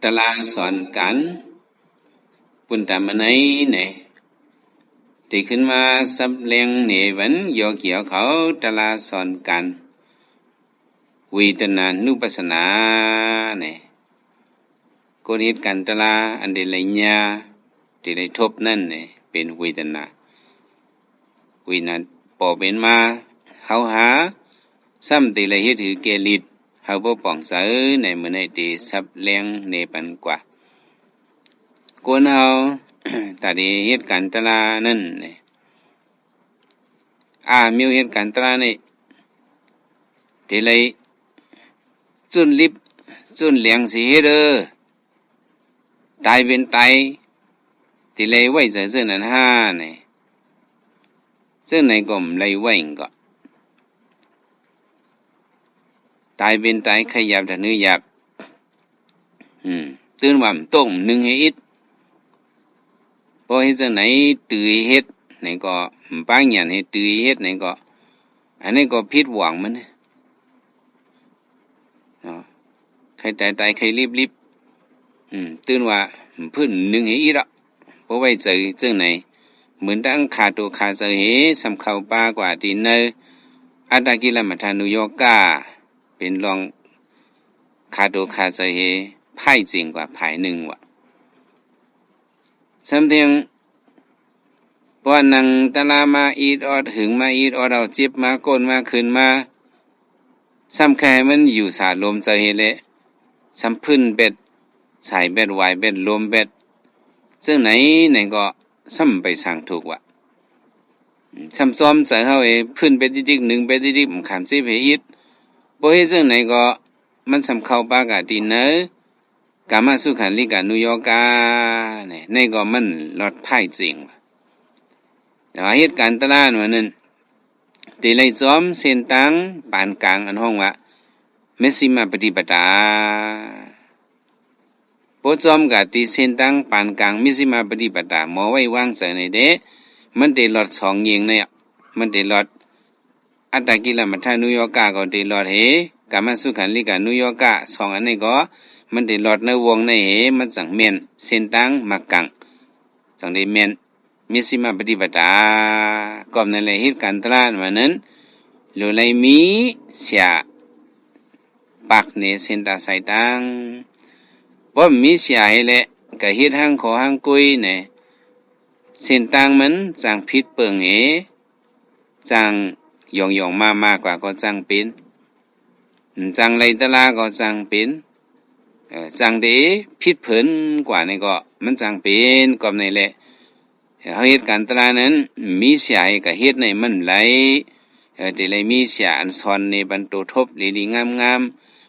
ตลาสอนกันปุ่นตามไหนเนี่ยที่ขึ้นมาสับเลียงเหนวันโยเกี่ยวเขาตลาสอนกันวิตนานุปัสสนาเนี่ยก็เหตุการตลาอันเดลัยญาที่ได้ทบนั่นเนี่ยเป็นวิตนาวินาปอเป็นมาเขาหาซ้ำตีเลยเหตุถือเกลิดเขาบ่ป่องเสือในเมื่อในตีสับเลียงในปันกว่ากวนเฮา แต่ดีเหตุการณ์ตลานั่นเนี่ยมีเหตุการณ์ตลานี่ที่เลยจุนลิบจุนเลียงสีเด้อตายเป็นตายที่เลยไว้ใจซึ่งนั้นห้าเนี่ยซึ่งในกลมเลยไว้ก็ตายเป็นตายขยับแต่เนื้อหยาบตื่นว่าต้มหนึ่งให้อิดพอเฮ็ดจังไหนตื่นเฮ็ดไหนก็ป้าหยันให้ตื่นเฮ็ดไหนก็อันนี้ก็ผิดหวังมันเนาะใครตายใครรีบตื่นว่าพื้นหนึ่งให้อิดอ่ะพอไว้ใจจังไหนเหมือนตั้งขาตัวขาเสเหสำเข้าป้ากว่าที่เนออัตตกิลมัฏฐานุโยกะเป็นรองขาตัวขาเสเหไพ่จริงกว่าไพ่หนึ่งว่ะสำเพียงพอนังตะลามาอีดอดหึงมาอีดอดเอาจิบมาก้นมาขึ้นมาซ้ำแค่มันอยู่สาลมใจเละซ้ำพื้นเบ็ดสายเบ็ดวายเบ็ดลมเบ็ดซึ่งไหนก็ซ้ำไปสั่งถูกว่ะซ้ำซ้อมใจเขาพื้นเบ็ดดิกหนึ่งเบ็ดดิกมันขามซิเพอิดบ่เฮ็ดซึ่งไหนก็มันซ้ำเข้าปากะดินเนอกามาสุขันลิกานุโยกาเนี่ยในก็มันลดไพ่จริงแต่ว่าเหตุการณ์ตลาดวันนั้นตีเลยจอมเส้นตังปานกลางอันห้องว่าเมสิมาปฏิปทาโปจอมกับตีเส้นตังปานกลางเมสิมาปฏิปทาหมอไว้วางใส่ในเดมันได้ลดสองยิงเนี่ยมันได้ลดอัตตกิลมัฏฐานุโยกะก็ได้ลดกามาสุขันลิกานุโยกะสองอันนี้ก็มันได้ลดในวงในมันจังเมียนเส้นตังมักกังจังได้เมียนมิสิมาปฏิปทาก็นั่นแหละเหตุการณ์ตลาดวันนั้นโลเลยมีเสียปักเนเส้นตาสายตังบ่มีเสียให้แหละก็เฮ็ดหังขอหังกุยเนี่ยเส้นตังมันจังผิดเปิงจังยองๆมากกว่าก็จังเป็นจังไรตลาก็จังเป็นจังเดผิดเผินกว่านี่ก็มันจังเป็นก็นี่แหละเหตุการณ์ตรานั้นมีเสียกับเหตุในมันไหลที่เลยมีเสียอันซอนในบรรทุทบลีงาม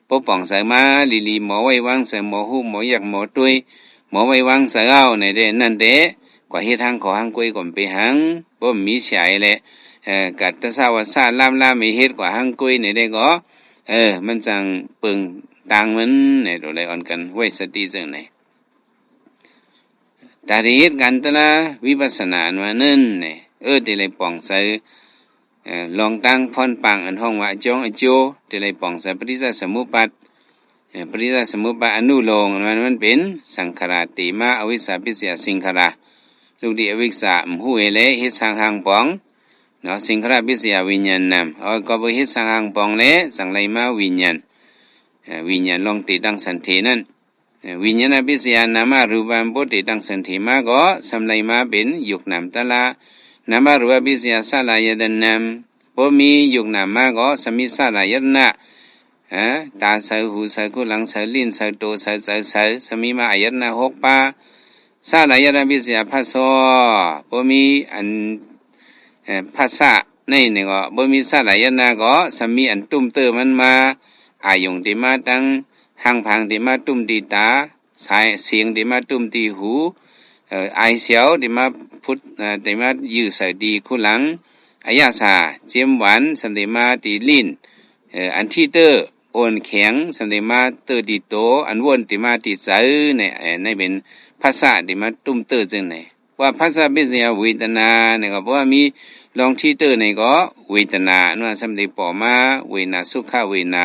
ปกป้องใส่มาลีหมอไว้วางใส่หมอหูหมออยากหมอตุยหมอไว้วางใส่เอาในเดนั่นเดกว่าเหตุทางขอหังกุยก่อนไปหังบ่มีเสียแหละกัดตะสาวสาลามมีเหตุกว่าหังกุยในเดก็มันจังปึงดังมันในโดเลยอ่อนกันไว้สติจังไหนแต่เหตุการณ์ตละวิปัสสนาว่านั่นเนี่ยที่เลยป่องใส่ลองตั้งพรปังอันห้องว่าจงอโจที่เลยป่องใส่ปฏิจจสมุปบาทปฏิจจสมุปบาทอนุโลมมันเป็นสังขารติมาอวิสสาปิเสียสิงขารลูกดีอวิสสามหูเอเลเหตุสังหางป่องเนาะสิงขารปิเสียวิญญาณนำก็บ่เหตุสังหางป่องเลสังไลมาวิญญาณลองติดังสันตินั้นวิญญาณปิเสียนามารูปังปุติดังสันติมาก็สำไลมาเป็นยุคนามตะลานามารูปปิเสียสาลายตนามพอมียุคนามมาก็สมิสาลายตนะตาเสือหูเสือกุลังเสือลิ้นเสือโตเสือเสือสมิมาอายตนะหกปาสาลายตนะปิเสียภัสสะพอมีอันภัสสะในนี่ก็บ่มีสาลายตนะก็สมิอันตุ้มเตอมันมาอายุงที่มาตั้งหางพังที่มาตุ้มตีตาสายเสียงที่มาตุ้มตีหูไอเสียวที่มาพุทที่มายื้อใส่ดีคู่หลังอายาสาเจียมหวานสันติมาตีลิ้นอันที่เตอร์โอนแข็งสันติมาเตอร์ดีโตอันวนที่มาตีใจในเป็นภาษาที่มาตุ้มเตอร์จึงไหนว่าภาษาเบสยาเวทนาเนี่ยก็เพราะว่ามีลองที่เตอร์เนี่ยก็เวทนาเนาะสันติปอมาเวนาสุขเวน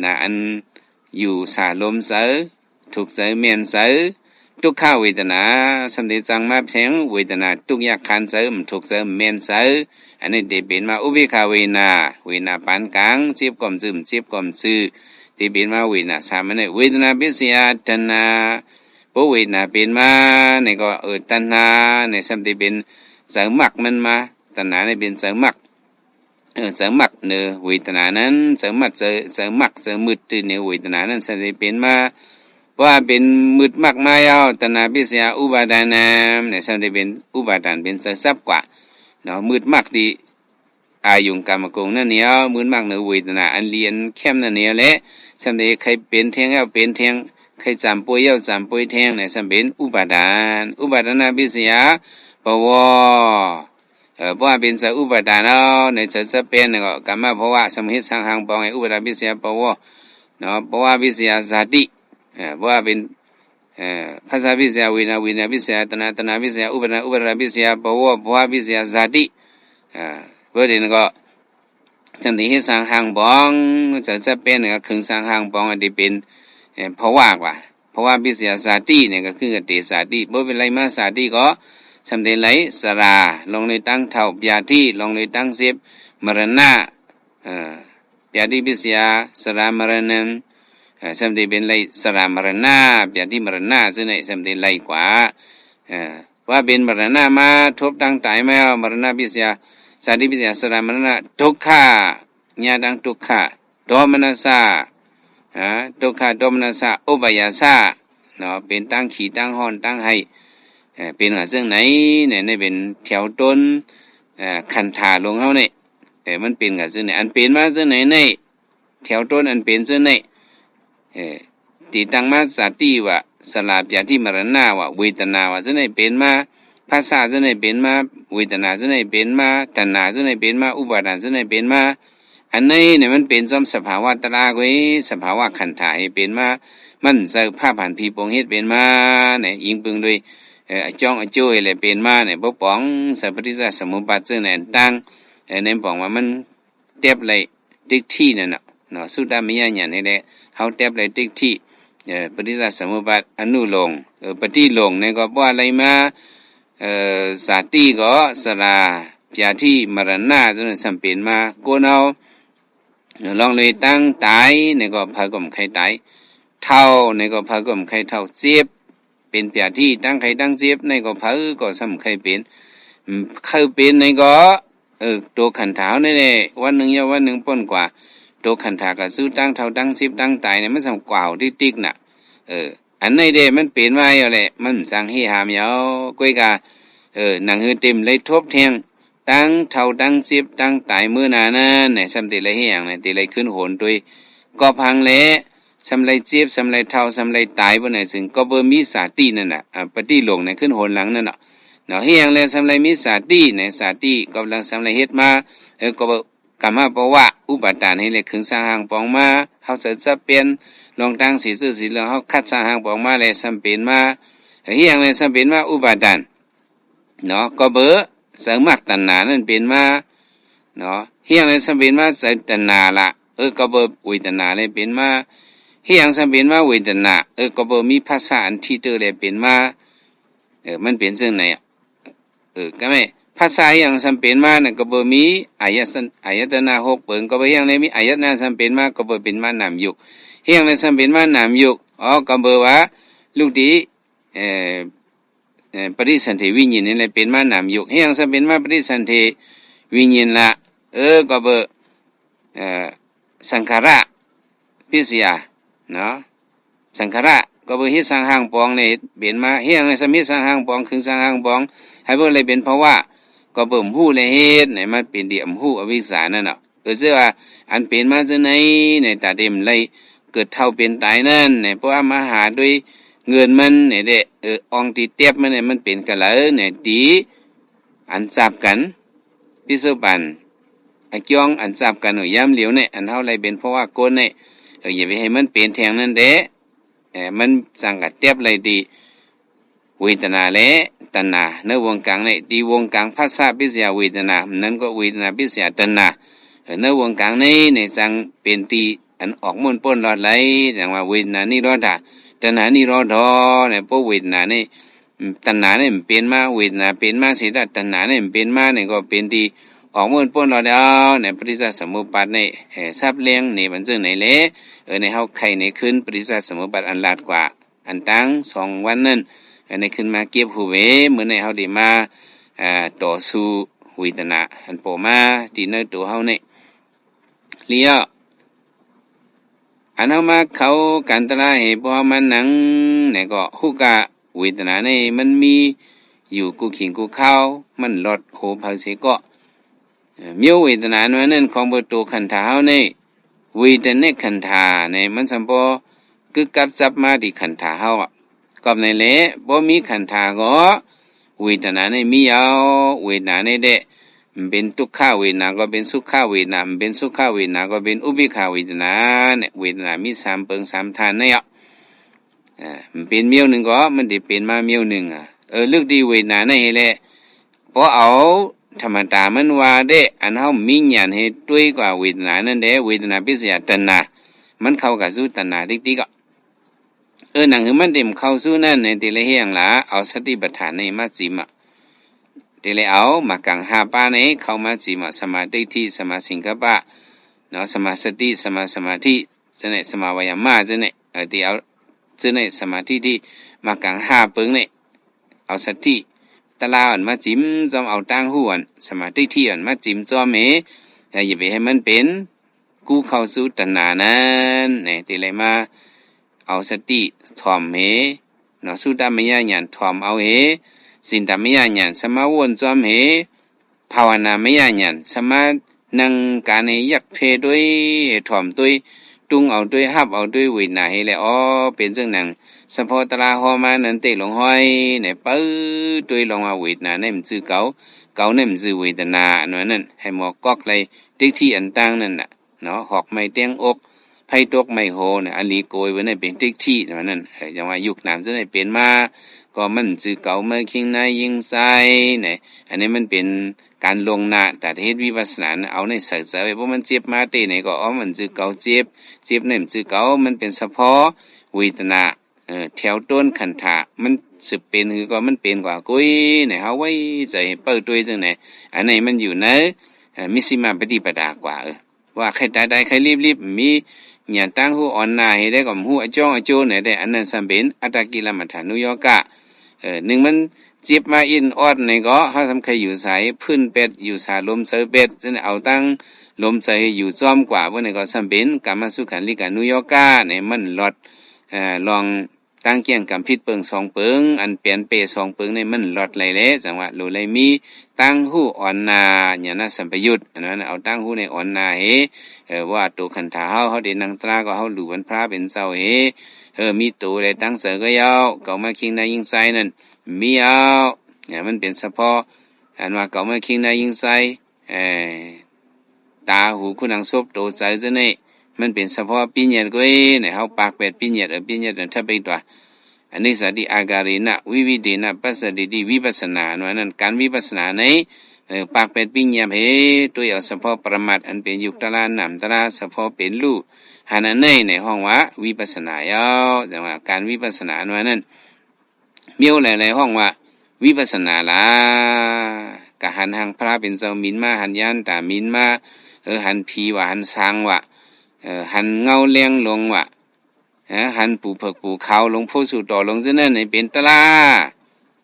าอันอยู่สาลมเสอ ทุกข์เสเมียนเสทุกข้าเวทนาสำเร็จจังมาแพงเวทนาทุกอยากขันเสมันทุกข์เสเมียนเสอันนี้ได้เป็นมาอุเบกขาเวนาปานกลางเจ็บก่อมซึมเจ็บก่อมซื่อที่เป็นมาเวทนาสามอันนี้เวทนาพิเศษตัณหาปุเวทนาเป็นมาเนี่ยก็ตัณหาเนี่ยสำเร็จเป็นเสมักมันมาตัณหาเนี่ยเป็นเสมักเสมักเนอเวทนานั้นเสมักเสมักเสมืดที่เนอเวทนานั้นสำเร็จเป็นมาว่าเป็นมืดมากมายเอาตัณหาพิเศษอุปาทานเนี่ยสำเร็จเป็นอุปาทานเป็นเสซับกว่าเนาะมืดมากดีอายุงกรรมกงนั่นเนี่ยมืดมากเนอเวทนาอันเรียนเข้มนั่นเนี่ยแหละสำเร็จใครเป็นเทียงเอาเป็นเทียงใครจำป่วยเอาจำป่วยเทียงเนี่ยสำเร็จอุปาทานพิเศษปวเพราะว่าเป็นสอุปทานเอาในจะเป็นเนี่ยก็กรรมะเพราะว่าสมุทิสังหังปองให้อุปทานพิเศษปวเนาะเพราะว่าพิเศษสติเพราะว่าเป็นภาษาพิเศษวินาพิเศษตนาพิเศษอุปทานพิเศษปวเพราะว่าพิเศษสติเพราะเดี๋ยวก็จันทิสังหังปองจะเป็นเนี่ยก็คึงสังหังปองอันที่เป็นเพราะว่าพิเศษสติเนี่ยก็คือกติสติเพราะเป็นไรมาสติก็สำเร็จไหลสราลงในตั้งเท่าปยาที่ลงในตั้งเสพมรณะปยาที่พิเศษสรามรณะสำเร็จเป็นไหลสรามรณะปยาที่มรณะซึ่งในสำเร็จไหลกว่าว่าเป็นมรณะมาทบตั้งตายไม่เอามรณะพิเศษสาธิพิเศษสรามรณะทุกขาญาดังทุกขาโดมนัสสะทุกขาโดมนัสสะอุปยาสะเนาะเป็นตั้งขี่ตั้งห้อนตั้งให้เป็นว่าซึ่งไหนเนี่ยนี่เป็นแถวต้นคันธาลงเฮานี่มันเป็นว่าซึ่งไหนอันเป็นมาซึ่งไหนนี่แถวต้นอันเป็นซึ่งไหนติตั้งมาสติว่าสลาปยาที่มรณะว่าเวทนาว่าซึ่งไหนเป็นมาภาษาซึ่งไหนเป็นมาเวทนาซึ่งไหนเป็นมาตัณหาซึ่งไหนเป็นมาอุปาทานซึ่งไหนเป็นมาอันนี้เนี่ยมันเป็นสภาวะตรากุยสภาวะคันธาให้เป็นมามันสภาพผ่านผีปงเฮ็ดเป็นมาเนี่ยยิงปึงด้วยจ้องโจ้ยเลยเป็นมาเนี่ยบ่ป๋องสัพพิสัสมุปบาทซึ่งนั่นตั้งในป๋องว่ามันเต็บเลยติ๊กที่นั่นน่ะเนาะสุดามิยะญาณนี่แหละเฮาเต็บเลยติ๊กที่ปฏิสัสมุปบาทอนุโลมปฏิโลมเนี่ยก็บ่อะไรมาสาติก็สราปยาที่มรณะซึ่งสัมเป็นมาโกนเอาลองเลยตั้งตายเนี่ยก็พากลมไข่ตายเท่าเนี่ยก็พากลมไข่เท่าเจ็บเป็นเปียที่ตั้งใครตั้งเจ็บในก็เผาก็สำใครเป็นเคยเป็นในก็ตัวขันถาวนี่แหละวันหนึ่งวันหนึ่งป้นกว่าตัวขันถาก็ซื้อตั้งเท่าตั้งเจ็บตั้งตายเนี่ยมันสำกว่าที่ติ๊กน่ะอันในเดมันเปลี่ยนมาอยู่แหละมันสั่งให้หามยาวก้อยกาหนังหือเต็มเลยทบเทียงตั้งเท่าตั้งเจ็บตั้งตายมื้อนานั้นเนี่ยสำติเลยให้อย่างเนี่ยติเลยขึ้นโหนด้วยก็พังแล้วสำไรเจ็บสำไรเท่าสำไรตายบนไหนซึ่งก็บ่มีสาตินั่นน่ะปฏิหลงในขึ้นโหนหลังนั่นน่ะเนาะเฮียงแล้วสำไรมีสาติในสาติกำลังสำไรเฮ็ดมาก็บ่กรรมะเพราะว่าอุปาทานให้เลยขึ้นสร้างหางปองมาเฮาจะเปลี่ยนลองตั้งสีซื่อสีเหลืองเฮาคัดสร้างหางปองมาแล้วสำเป็นมาเฮียงแล้วสำเป็นมาอุปาทานเนาะก็เบอเสมักตัณหานั่นเป็นมาเนาะเฮียงแล้วสำเป็นมาเสตัณหาละก็เบอเวทนาเลยเป็นมาเฮียงสำเป็นมาเวทนาก็บ่มีภาษาอันที่เตอเลยเป็นมามันเป็นจังไหนก็ไม่ภาษาอย่างสำเป็นมาน่ะก็บ่มีอายตนะ6เปิงก็บ่เฮียงเลยมีอายตนะสำเป็นมาก็บ่เป็นมานามยุกเฮียงเลยสำเป็นมานามยุกก็บ่ว่าลูกดีปฏิสันธิวิญญาณนี่เลยเป็นมานามยุกเฮียงสำเป็นมาปฏิสันธิวิญญาณละก็บ่สังขารพิเศษเนาะสังขารก็บ่เฮ็ดสร้างหางปองนี่เป็นมาเฮียงในสมิสร้างหางปองคือสร้างหางปองให้บ่เลยเป็นเพราะว่าก็เบิ่มฮู้เลยเฮ็ดไหนมันเป็นเดี่ยมฮู้อวิชชานั่นน่ะซื่อว่าอันเป็นมาจังไหนในตาเต็มเลยเกิดเท่าเป็นตายนั่นเนี่ยเพราะว่ามาหาด้วยเงินมันเนี่ยเด้อองที่เตียบมันเนี่ยมันเป็นกะเหลอเนี่ยดีอันจับกันพิสุปันไอ้จ้องอันจับกันย่ํเหลียวเนี่ยอันเฮาเลยเป็นเพราะว่าโกนเนี่ยอย่าไปให้มันเป็นแทงนั่นเด้มันสังกัดเตียบเลยดีเวทนาและตัณหาในวงกลางเนี่ยดีวงกลางภาษาพิเศษเวทนานั้นก็เวทนาพิเศษตัณหาในวงกลางนี้ในจังเป็นตีอันออกมุ่นป้นรอดไหลอย่างว่าเวทนานี่รอดา ตัณหานี่รอดอเนี่ยพวกเวทนาเนี่ยตัณหาเนี่ยมันเป็นมาเวทนาเป็นมาสิตัณหาเนี่ยมันเป็นมาเนี่ยก็เป็นที่ออกมือป้นเราเดียวเนี่ยปฏิจจสมุปบาทเนี่ยทราบเลี้ยงเนี่ยมันจึงไหนเละในเฮาไข่ในขึ้นปฏิจจสมุปบาทอันลาดกว่าอันตั้ง2 วันนั้นในขึ้นมาเก็บหูเวเหมือนในเฮาได้มาต่อสู้เวทนาอันโปมาที่ในตัวเฮาเนี่ยเลี้ยวอันเฮามาเขากันตระเหตุบ่มันหนังเนี่ยก็ฮู้กะเวทนาเนี่ยมันมีอยู่กูขิงกูเข้ามันลดโหภาษีก็เมียวเวทนานั้นของบ่ตัวขันธาเฮาเนี่ยเวทนาขันธาเนี่ยมันสัมปอกึกกับจับมาที่ขันธาเฮาอ่ะก็ในแหละบ่มีขันธาก็เวทนาเนี่ยมีเอาเวทนาเนี่ยเด้เป็นทุกขเวทนาก็เป็นสุขเวทนาเป็นสุขเวทนาก็เป็นอุเบกขาเวทนาเนี่ยเวทนามี3เปิง3ฐานเนี่ยมันเป็นเมียวหนึ่งก็มันได้เป็นมาเมียวหนึ่งลึกดีเวทนาเนี่ยแหละพอเอาธรรมดามันว่าเด้อันเฮามีญาณให้ด้วยกว่าเวทนานั่นเด้เวทนาพิเศษตัณหามันเข้ากับสู่ตัณหาติ๊กๆก็หนังคือมันเต็มเข้าสู่นั่นในติละเฮียงล่ะเอาสติปัฏฐานในมาจิมอ่ะติละเอามากัง5 ปาในเข้ามาจิมสมาธิสมาสิงคปะเนาะสมาสติสมาสมาธิจะไหนสมาวายามะจะไหนติเอาจะไหนสมาธิที่มากัง5 เปิงเนี่ยเอาสติตะลาอันมาจิ้มจอมเอาตั้งหูอันสมาธิที่อันมาจิ้มจอมอย่าไปให้มันเป็นกู้เข้าสู่ตัณหานั้นเนี่ยติเลยมาเอาสติถ่อมเเนาะสุตตมยญาณถ่อมเอาสินตมยญาณสมาวนจอมภาวนามยญาณสมานั่งการยักเพด้วยถ่อมด้วยตุงเอาด้วยฮับเอาด้วยวินาให้แล้วเป็นจังนั้นสะพอตราหอมานั้นเตลงห้อยเนี่ยปื้อด้วยลงมาเวทนาเนี่ยมันชื่อเก่าเนี่ยมันชื่อเวทนาอันนั้นให้หมอกอกเลยติ๊กที่อันตั้งนั่นน่ะเนาะหอกไม่เตียงอกไผตกไม่โหเนี่ยอันนี้โกยไว้ในเป็นติ๊กที่นั่นจังว่ายุคน้ำจะได้เป็นมาก็มันชื่อเก่าเมื่อคิงในยิงใส่เนี่ยอันนี้มันเป็นการลงนาแต่เฮ็ดวิปัสสนาเอาในใส่ใจเพราะมันเจ็บมาเตไหนก็มันชื่อเก่าเจ็บเนี่ยมันชื่อเก่ามันเป็นเฉพาะเวทนาแถวต้นขันธะมันสืบเป็นคือก็มันเป็นกว่ากุ้ยเนี่ยเฮาไว้ใจเปิดด้วยจังไหนอันไหนมันอยู่ในมิสิมาปฏิปทากว่าว่าใครได้ใครรีบมีญาณตั้งหูอ่อนหน้าให้ได้ก็หูอจ้องอโจเนี่ยได้อันนั้นสัมเป็นอัตตกิลมัฏฐานุโยกะหนึ่งมันจิบมาอินออดในก็เฮาสำคัญอยู่สายพื้นเป็ดอยู่สาลมเสอเป็ดจังเอาตั้งลมใจอยู่จ้อมกว่าบ่เนี่ยก็สัมเป็นกามสุขันลิกานุโยกะเนี่ยมันลดลองตั้งเกี่ยงกับพิษเปิง2 เปิงอันเปลี่ยนเป2 เปิงในมันลดไหลเละจังว่ารู้เลยมีตั้งหูอ่อนนาญาณสัมปยุตอันนั้นเอาตั้งหูในอ่อนนาว่าตัวขันธาเฮาได้นั่งตราก็เฮาหลู่วันพระเป็นเจ้ามีตัวได้ตั้งเสอก็ยาวเก่ามาคิงในยิงไซนั่นมีเอามันเป็นเฉพาะอันว่าเก่ามาคิงในยิงไซตาหูคุณังซบโตใจซะนี่มันเป็นเฉพาะปิญญาก็เนี่ยเฮาปากเป็ดปิญญาถ้าไปตัวอันนี้สติอาการินะวิวิเดนะปัสสติติวิปัสสนานั้นการวิปัสสนาในปากเป็ดปิญญาตัวเอาเฉพาะประมาทอันเป็นยุคตระนำตระเฉพาะเป็นรูหันในห้องว่าวิปัสสนายาวจังว่าการวิปัสสนานั้นเมียวหลายๆห้องว่าวิปัสสนาล่ะกะหันหังพระเป็นเจ้ามินมาหันยานตามินมาหันผีว่าหันสร้างว่าหันเงาเลี้ยงลงว่ะหันปูเผือกปูขาวลงโพสู่ต่อลงจังนั้นในเป็นตรา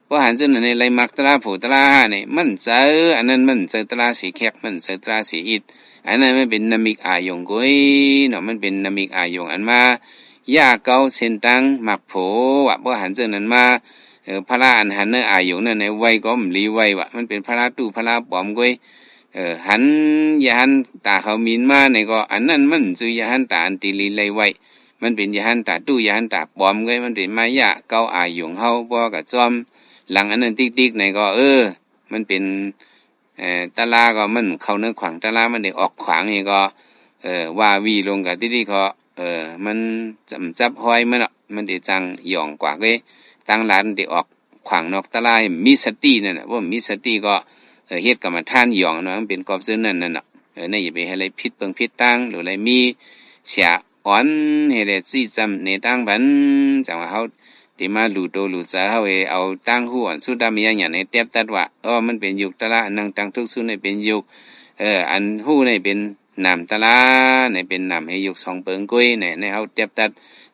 เพราะหันจังนั้นในไรมักตราโผตราเนี่ยมันเจออันนั้นมันเจอตราสีแขกมันเจอตราสีอิดอันนั้นมันเป็นนามิกอายงกุ้ยเนาะมันเป็นนามิกอายงอันมาย่าเกาเส้นตังหมักโผว่ะเพราะหันจังนั้นมาพระอันหันเนื้ออายงนั่นในไว้ก็มลีไว้ว่ะมันเป็นพระตู้พระปอมกุ้ยหันยาหันตาเขามินมาเนี่ยก็อันนั้นมันคือยาหันตาอันติลีไลไว้มันเป็นยาหันตาตู้ยาหันตาปลอมก็มันเป็นมายะเกาอายงเฮาบ่กับจอมหลังอันนั้นติ๊กๆเนี่ยก็มันเป็นตะลาก็มันเข้าเนื้อขวางตะลามันได้ออกขวางนี่ก็ว่าวีลงกับที่เขามันจับห้อยมันได้จังหย่องกว่าเว้ยตั้งร้านได้ออกขวางนอกตะลามีสตินั่นน่ะว่ามีสติก็เฮ็ดกรรมฐานหย่องเนาะมันเป็นกอบซื่อนั่นน่ะในอย่าไปให้อะไรผิดเปิงผิดตั้งหรืออะไรมีเสีย อนเฮเดซี่จำในตั้งบันจังว่าเฮาติมาหลู่โตหลู่ซาเฮาเอาตั้งหู้อันสุดามีอย่างในเตียบตัดว่ามันเป็นยุคตะละนังตั้งทุกสุในเป็นยุคอันหู้ในเป็นนามตะลาในเป็นนามให้ยุค2เปิงกุ้ยในเฮาเตียบตัด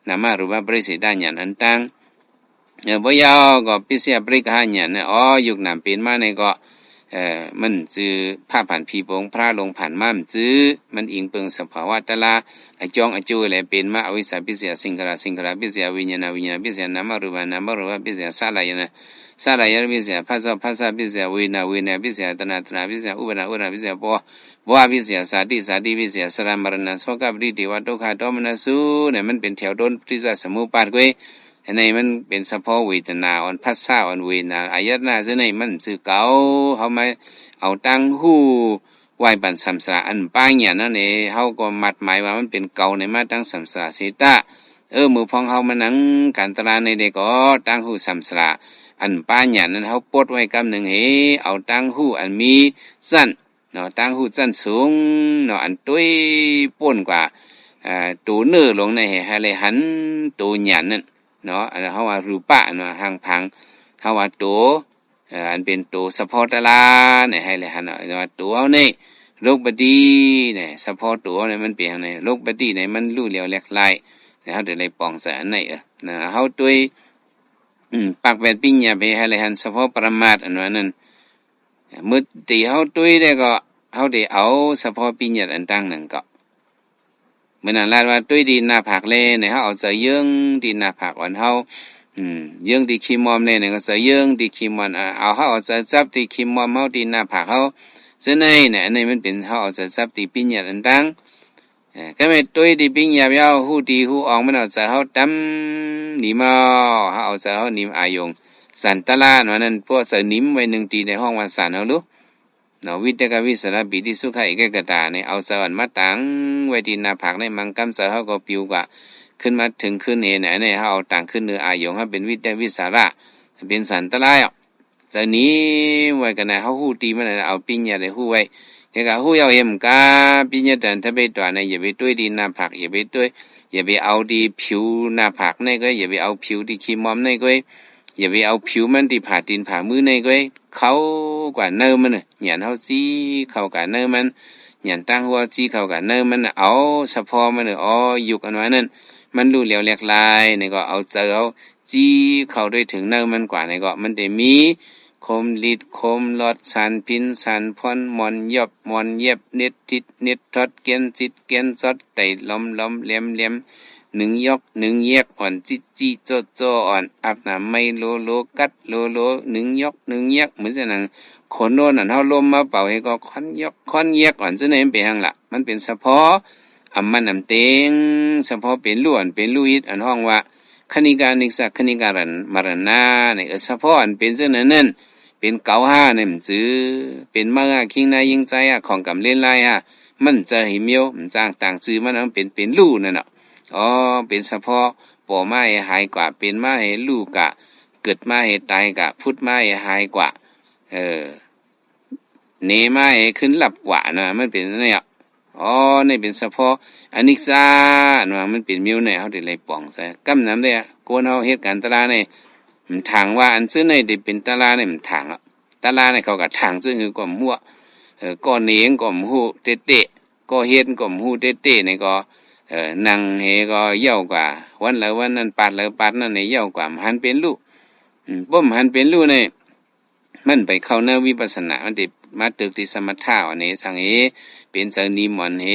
นามารูปบริสิดาญาณอันตั้งบ่ยาวก็ปิเสียบริกหาญาณยุคนามเป็นมาในก็มันจือผ้าผ่านผีปงพระลงผ่านม่ามจื้อมันอิงเปิงสภาวะตะลาไอจองไอจูแลเป็นมาอวิสาปิเสียสิงขราสิงขราปิเสียวิญญาณวิญญาณปิเสียนามารูปนามารูปปิเสียสาลายนะสาลายปิเสียภาษาภาษาปิเสียเวนะเวนะปิเสียตนะตนะปิเสียอุปนะอุปนะปิเสียบ่บ่ปิเสียสาติสาติปิเสียสรามรณะโสกปริเทวทุกขโทมนัสสุเนี่ยมันเป็นแถวต้นปฏิจจสมุปบาทก้อยอันนี้มันเป็นเฉพาะเวทนาอันภาษาอันเวทนาอายตนะซึ่งในมันสื่อเก่าเฮามาเอาตั้งหู้ไหวบันสัมสระอันป้ายเนี่ยนั่นเองเฮาก็มัดหมายว่ามันเป็นเก่าในมาตั้งสัมสระเสตะมือพองเฮามานั่งการตลาดในเด็กก็ตั้งหู้สัมสระอันป้ายเนี่ยนั้นเฮาปดไว้กำหนึ่งเอาตั้งหู้อันมีสั้นเนาะตั้งหู้สั้นสูงเนาะอันตุ้ยป่นกว่าตูเนื้อลงในให้เลยหันตูหยันนั่นเนาะอันเฮาว่ารูปะเนาะหางพังเฮาว่าตูอันเป็นตัวเฉพาะตะลาเนี่ยให้เลยหันว่าตัวเอานี่โรคบดีเนี่ยเฉพาะตัวเนี่ยมันเป็นอย่างไรโรคบดีเนี่ยมันรู้เหลียวแหลกลายแล้วเฮาได้ปองสารไหนนะเฮาตัวปากแวดปิญญาไปให้เลยหันเฉพาะปรมาตถ์อันนั้นมื้อที่เฮาตัวได้ก็เฮาได้เอาเฉพาะปิญญาอันตั้งนั้นก็เมื่อนั้นลาดว่าตัวดีหน้าผากเลยเนี่ยเฮาเอาใจเยื่องดีหน้าผากอ่อนเฮาเยื่องดีขี้มอมเนี่ยก็จะเยื่องดีขี้มอมเอาเฮาเอาใจจับดีขี้มอมเฮาดีหน้าผากเฮาซึ่งในเนี่ยอันนี้มันเป็นเฮาเอาใจจับดีปิญญาอันตั้งก็ไม่ตัวดีปิญญาเฮาฮู้ดีฮู้ออกมันเอาใจเฮาตำนิมาเฮาเอาใจเฮานิมอายงสันตะลานั้นพวกจะนิมไว้1ทีในห้องวันสันเฮารู้เนาะวิตกวิสระปิติสุขะเอกกตาเนี่ยเอาใจอันมาตั้งไว้ที่หน้าผากในมังกำเสาเฮาก็ปิวกว่าขึ้นมาถึงขึ้นเห็นเนี่ยเฮาเอาต่างขึ้นเนื้ออายงเฮาเป็นวิตวิสระเป็นสันตะลายจะนี้ไว้กันนะเฮาฮู้ตีมันเอาปิญญาได้ฮู้ไว้แกก็ฮู้เอาเอ็มกาปิญญาตันทะเบตัวเนี่ยอย่าไปต้วยดีหน้าผากอย่าไปต้วยอย่าไปเอาดีผิวหน้าผากในก็อย่าไปเอาผิวที่ขี้มอมในก็อย่าไปเอาผิวมันที่ผ่าตีนผ่ามือในก็เขากว่าเนื้อมันหยันเฮาจี้เข้ากับเนื้อมันหยันตั้งหัวจี้เข้ากับเนื้อมันเอาเฉพาะมันอยู่กันไว้นั่นมันรู้เหลียวแหลกลายนี่ก็เอาเจอเอาจี้เข้าด้วยถึงเนื้อมันกว่านี่ก็มันได้มีคมลิดคมลอดสันพินสันพอนมอนยบมอนเย็บเน็ดทิดเน็ดทอดเกียนจิตเกียนซอดไตล้อมเลียมหนึ่งยกหนึ่งแยกอ่อนจิจิโจโจอ่อนอาบน้ำไม่โลกัดโลหนึ่งยกหนึ่งแยกเหมือนจะนั่งคนโน่นนั่นเฮาลมมาเป่าให้ก็ค่อนยกค่อนแยกอ่อนจะไหนเป็นหั่งล่ะมันเป็นเฉพาะมันเต็งเฉพาะเป็นล้วนเป็นลุยอันห้องว่าคณิกานิสักคณิการันมรณะเนี่ยเฉพาะอันเป็นจังนั้นเป็นเกาห้าเนี่ยมันจื้อเป็นมากคิงนายยิงใจของกำเล่นไล่มันจะหิเมียวมันจางต่างจื้อมันเป็นลู่นั่นเนาะเป็นเฉพาะปอไม้หายกว่าเป็นไม้ลูกกะเกิดไม้ตายกะพุทธไม้หายกว่าเนไม้ขึ้นหลับกว่านะมันเป็นเนี่ยนี่เป็นเฉพาะอนิจจานะมันเป็นมิวเนี่ยเขาได้เลยป่องใส่กำน้ำได้กวนเขาเหตุการณ์ตลาดเนี่ยมันทางว่าอันซื้อในได้เป็นตลาดเนี่ยมันทางตลาดเนี่ยเขาก็ทางซึ่งคือก่อมหัวก่อเนียงก่อมหูเตะก่อเฮ็ดก่อมหูเตะเนี่ยก็นั่งเฮก็เย่ากว่าวันละวันนั้นปาดละปาดนั่นเนี่ยเย่ากว่าหันเป็นลูกบ่มหันเป็นลูกเนี่ยมันไปเข้าเนื้อวิปัสสนามันติมาตึกที่สมถะอันนี้สังเฮเป็นสังนิมนต์เฮ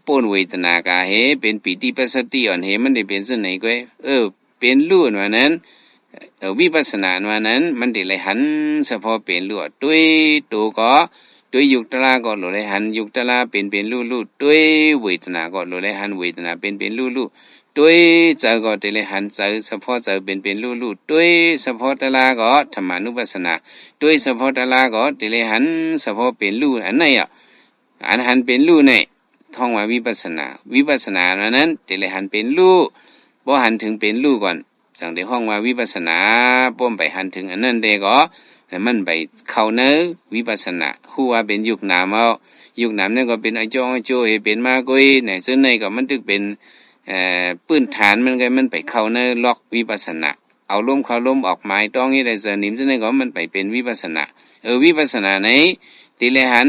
ป้นเวทนากาเฮเป็นปิติปัสสติอ่อนเฮมันได้เป็นซึ่งไหนก็เป็นลูกว่านั้นวิปัสสนาว่านั้นมันได้เลยหันเฉพาะเป็นลูกด้วยตัวก็ด้วยยุคตลาก็เลยหันยุคตลาเป็นลู่ด้วยเวทนาก็เลยหันเวทนาเป็นลู่ด้วยใจก็ได้เลยหันใจเฉพาะใจเป็นลู่ด้วยเฉพาะตลาก็ธรรมานุปัสสนาด้วยเฉพาะตลาก็ได้เลยหันเฉพาะเป็นลู่อันไหนอันหันเป็นลู่เนี่ยท่องว่าวิปัสสนานั้นได้เลยหันเป็นลู่บ่หันถึงเป็นลู่ก่อนสั่งได้ห้องว่าวิปัสสนาป้มไปหันถึงอันนั้นเด้ก็ แต่มันไปเข้าเนื้อวิปัสสนาฮู้ว่าเป็นยุคนามเอายุคนามนั่นก็เป็นไอ้จ้องไอ้โจให้เป็นมากุยเนี่ยซึ่งในก็มันถึกเป็นปื้นฐานมันก็มันไปเข้าเนื้อล็อกวิปัสสนาเอาลมเข้าลมออกหมายต้องนี่ได้เสนิมซึ่งในก็มันไปเป็นวิปัสสนาวิปัสสนาไหนติเลหัน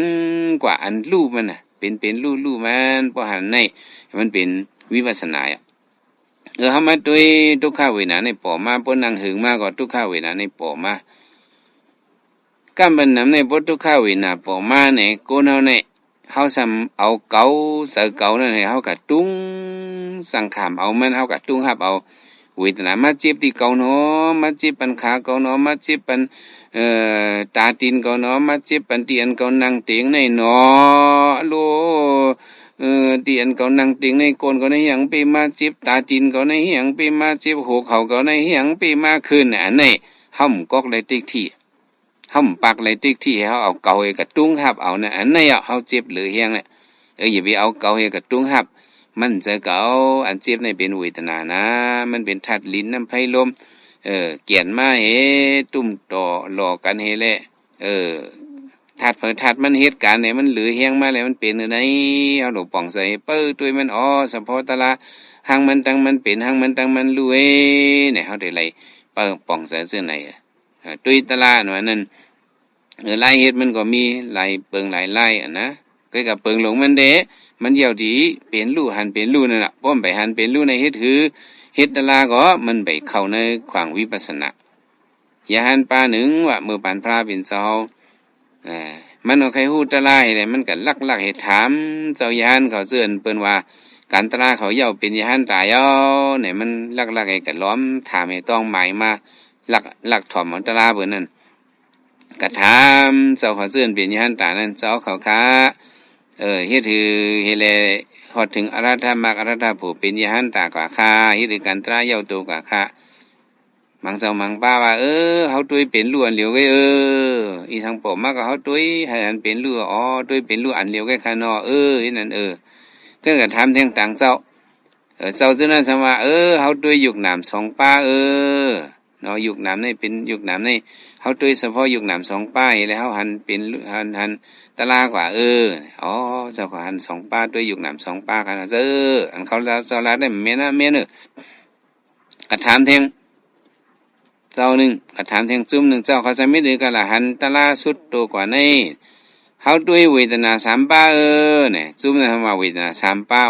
กว่าอันรูปมันน่ะเป็นรูปมันพอหันในมันเป็นวิปัสสนาเฮามาด้วยทุกขเวทนาในปอมาปนนังหึงมาก็ทุกขเวทนาในปอมากัมบันนำในบททุกขเวทนาปอมาเนี่ยกูเฮาเนี่ยเฮาซ้ำเอาเก่าเสือเก่านั่นให้เฮาก็ตุ้งสังขารเอามันเฮาก็ตุ้งรับเอาเวทนามาเจ็บที่เก่าเนาะมาเจ็บปันขาเก่าเนาะมาเจ็บปันตาตีนเก่าเนาะมาเจ็บปันเตียนเก่านั่งเตียงในเนาะโลเตียนเก่านั่งเตียงในโกนเก่าในหยังไปมาเจ็บตาตีนเก่าในหยังไปมาเจ็บหัวเข่าเก่าในหยังไปมาคืนอันนี้ห่มกอกเลยติ๊กที่ห่มปากเลยติ๊กที่เฮาเอาเก่าให้กระตุ้งรับเอาน่ะอันนี้เฮาเจ็บหรือเฮียงเนี่ยอย่าไปเอาเก่าให้กระตุ้งรับมันจะเก่าอันเจ็บในเป็นเวทนานะมันเป็นธาตุลิ้นน้ำไผลมเกียนมาเฮตุ้มต่อหลอกกันเฮแหละธาตุธาตุมันเหตุการณ์เนี่ยมันเหลือเฮียงมาแล้วมันเป็นอะไรเอาหลวงป่องใส่เปิ้ตัวมันสัพพตะละหังมันตังมันเป็นหังมันตังมันรวยเนี่ยเฮาได้ไล่เปิ้ป่องใส่เสื้อไหนตุยตะละว่านั่นลายเฮ็ดมันก็มีลายเปิงหลายลายนะก็กับเปิงหลงมันเด้มันเหี่ยวดีเป็นรูหันเป็นรูนั่นน่ะป้อมไปหันเป็นรูในเฮ็ดคือเฮ็ดตะลาก็มันไปเข้าในขวางวิปัสสนาอย่าหันปาหนึ่งว่าเมื่อปานพระเป็นเจ้ามันเอาใครฮู้ตะลาให้ได้มันก็ลักให้ถามเจ้ายานเขาเสื่อนเปิ้นว่าการตะลาเขาเหี่ยวเป็นยานตายเอาเนี่ยมันลักให้ก็ล้อมถามให้ต้องหมายมาลักถ่อมของตะลาเบิ่นนั่นก็ถามเจ้าเขาเสื่อนเป็นยานตานั่นเจ้าเขาค้าเฮ็ดถือเฮเลฮอดถึงอรัตถมรรคอรัตถผู้เป็นยหันตากว่าค่าเฮ็ดกันตราเย้าโตกว่าค่ามังเจ้ามังป้าว่าเฮาตุ้ยเป็นลู่อันเหลียวไว้อีทางปอมาก็เฮาตุ้ยให้อันเป็นลู่ตุ้ยเป็นลู่อันเหลียวไว้ค่าเนาะอีนั่นเพิ่นก็ถามแทงต่างเจ้าเจ้าซื่อนั้นซะว่าเฮาตุ้ยยุกน้ำสองป้าเนาะยุกน้ำนี่เป็นยุกน้ำนี่เฮาตุ้ยเฉพาะยุกน้ำสองป้าแล้วเฮาหันเป็นหันตะลากว่าเจ้าก็หันสองป้าด้วยยุกน้ำสองป้ากันอันเขาแล้วเจ้าลาได้แม่นะแม่นึกระถามแทงเจ้านึงกระถามแทงจุ่มนึงเจ้าเขาจะไม่ดื้อกันละหันตะลาสุดโตกว่านี้เฮาด้วยเวทนาสามป้าเนี่ยจุ่มนั้นว่าเวทนาสามป้า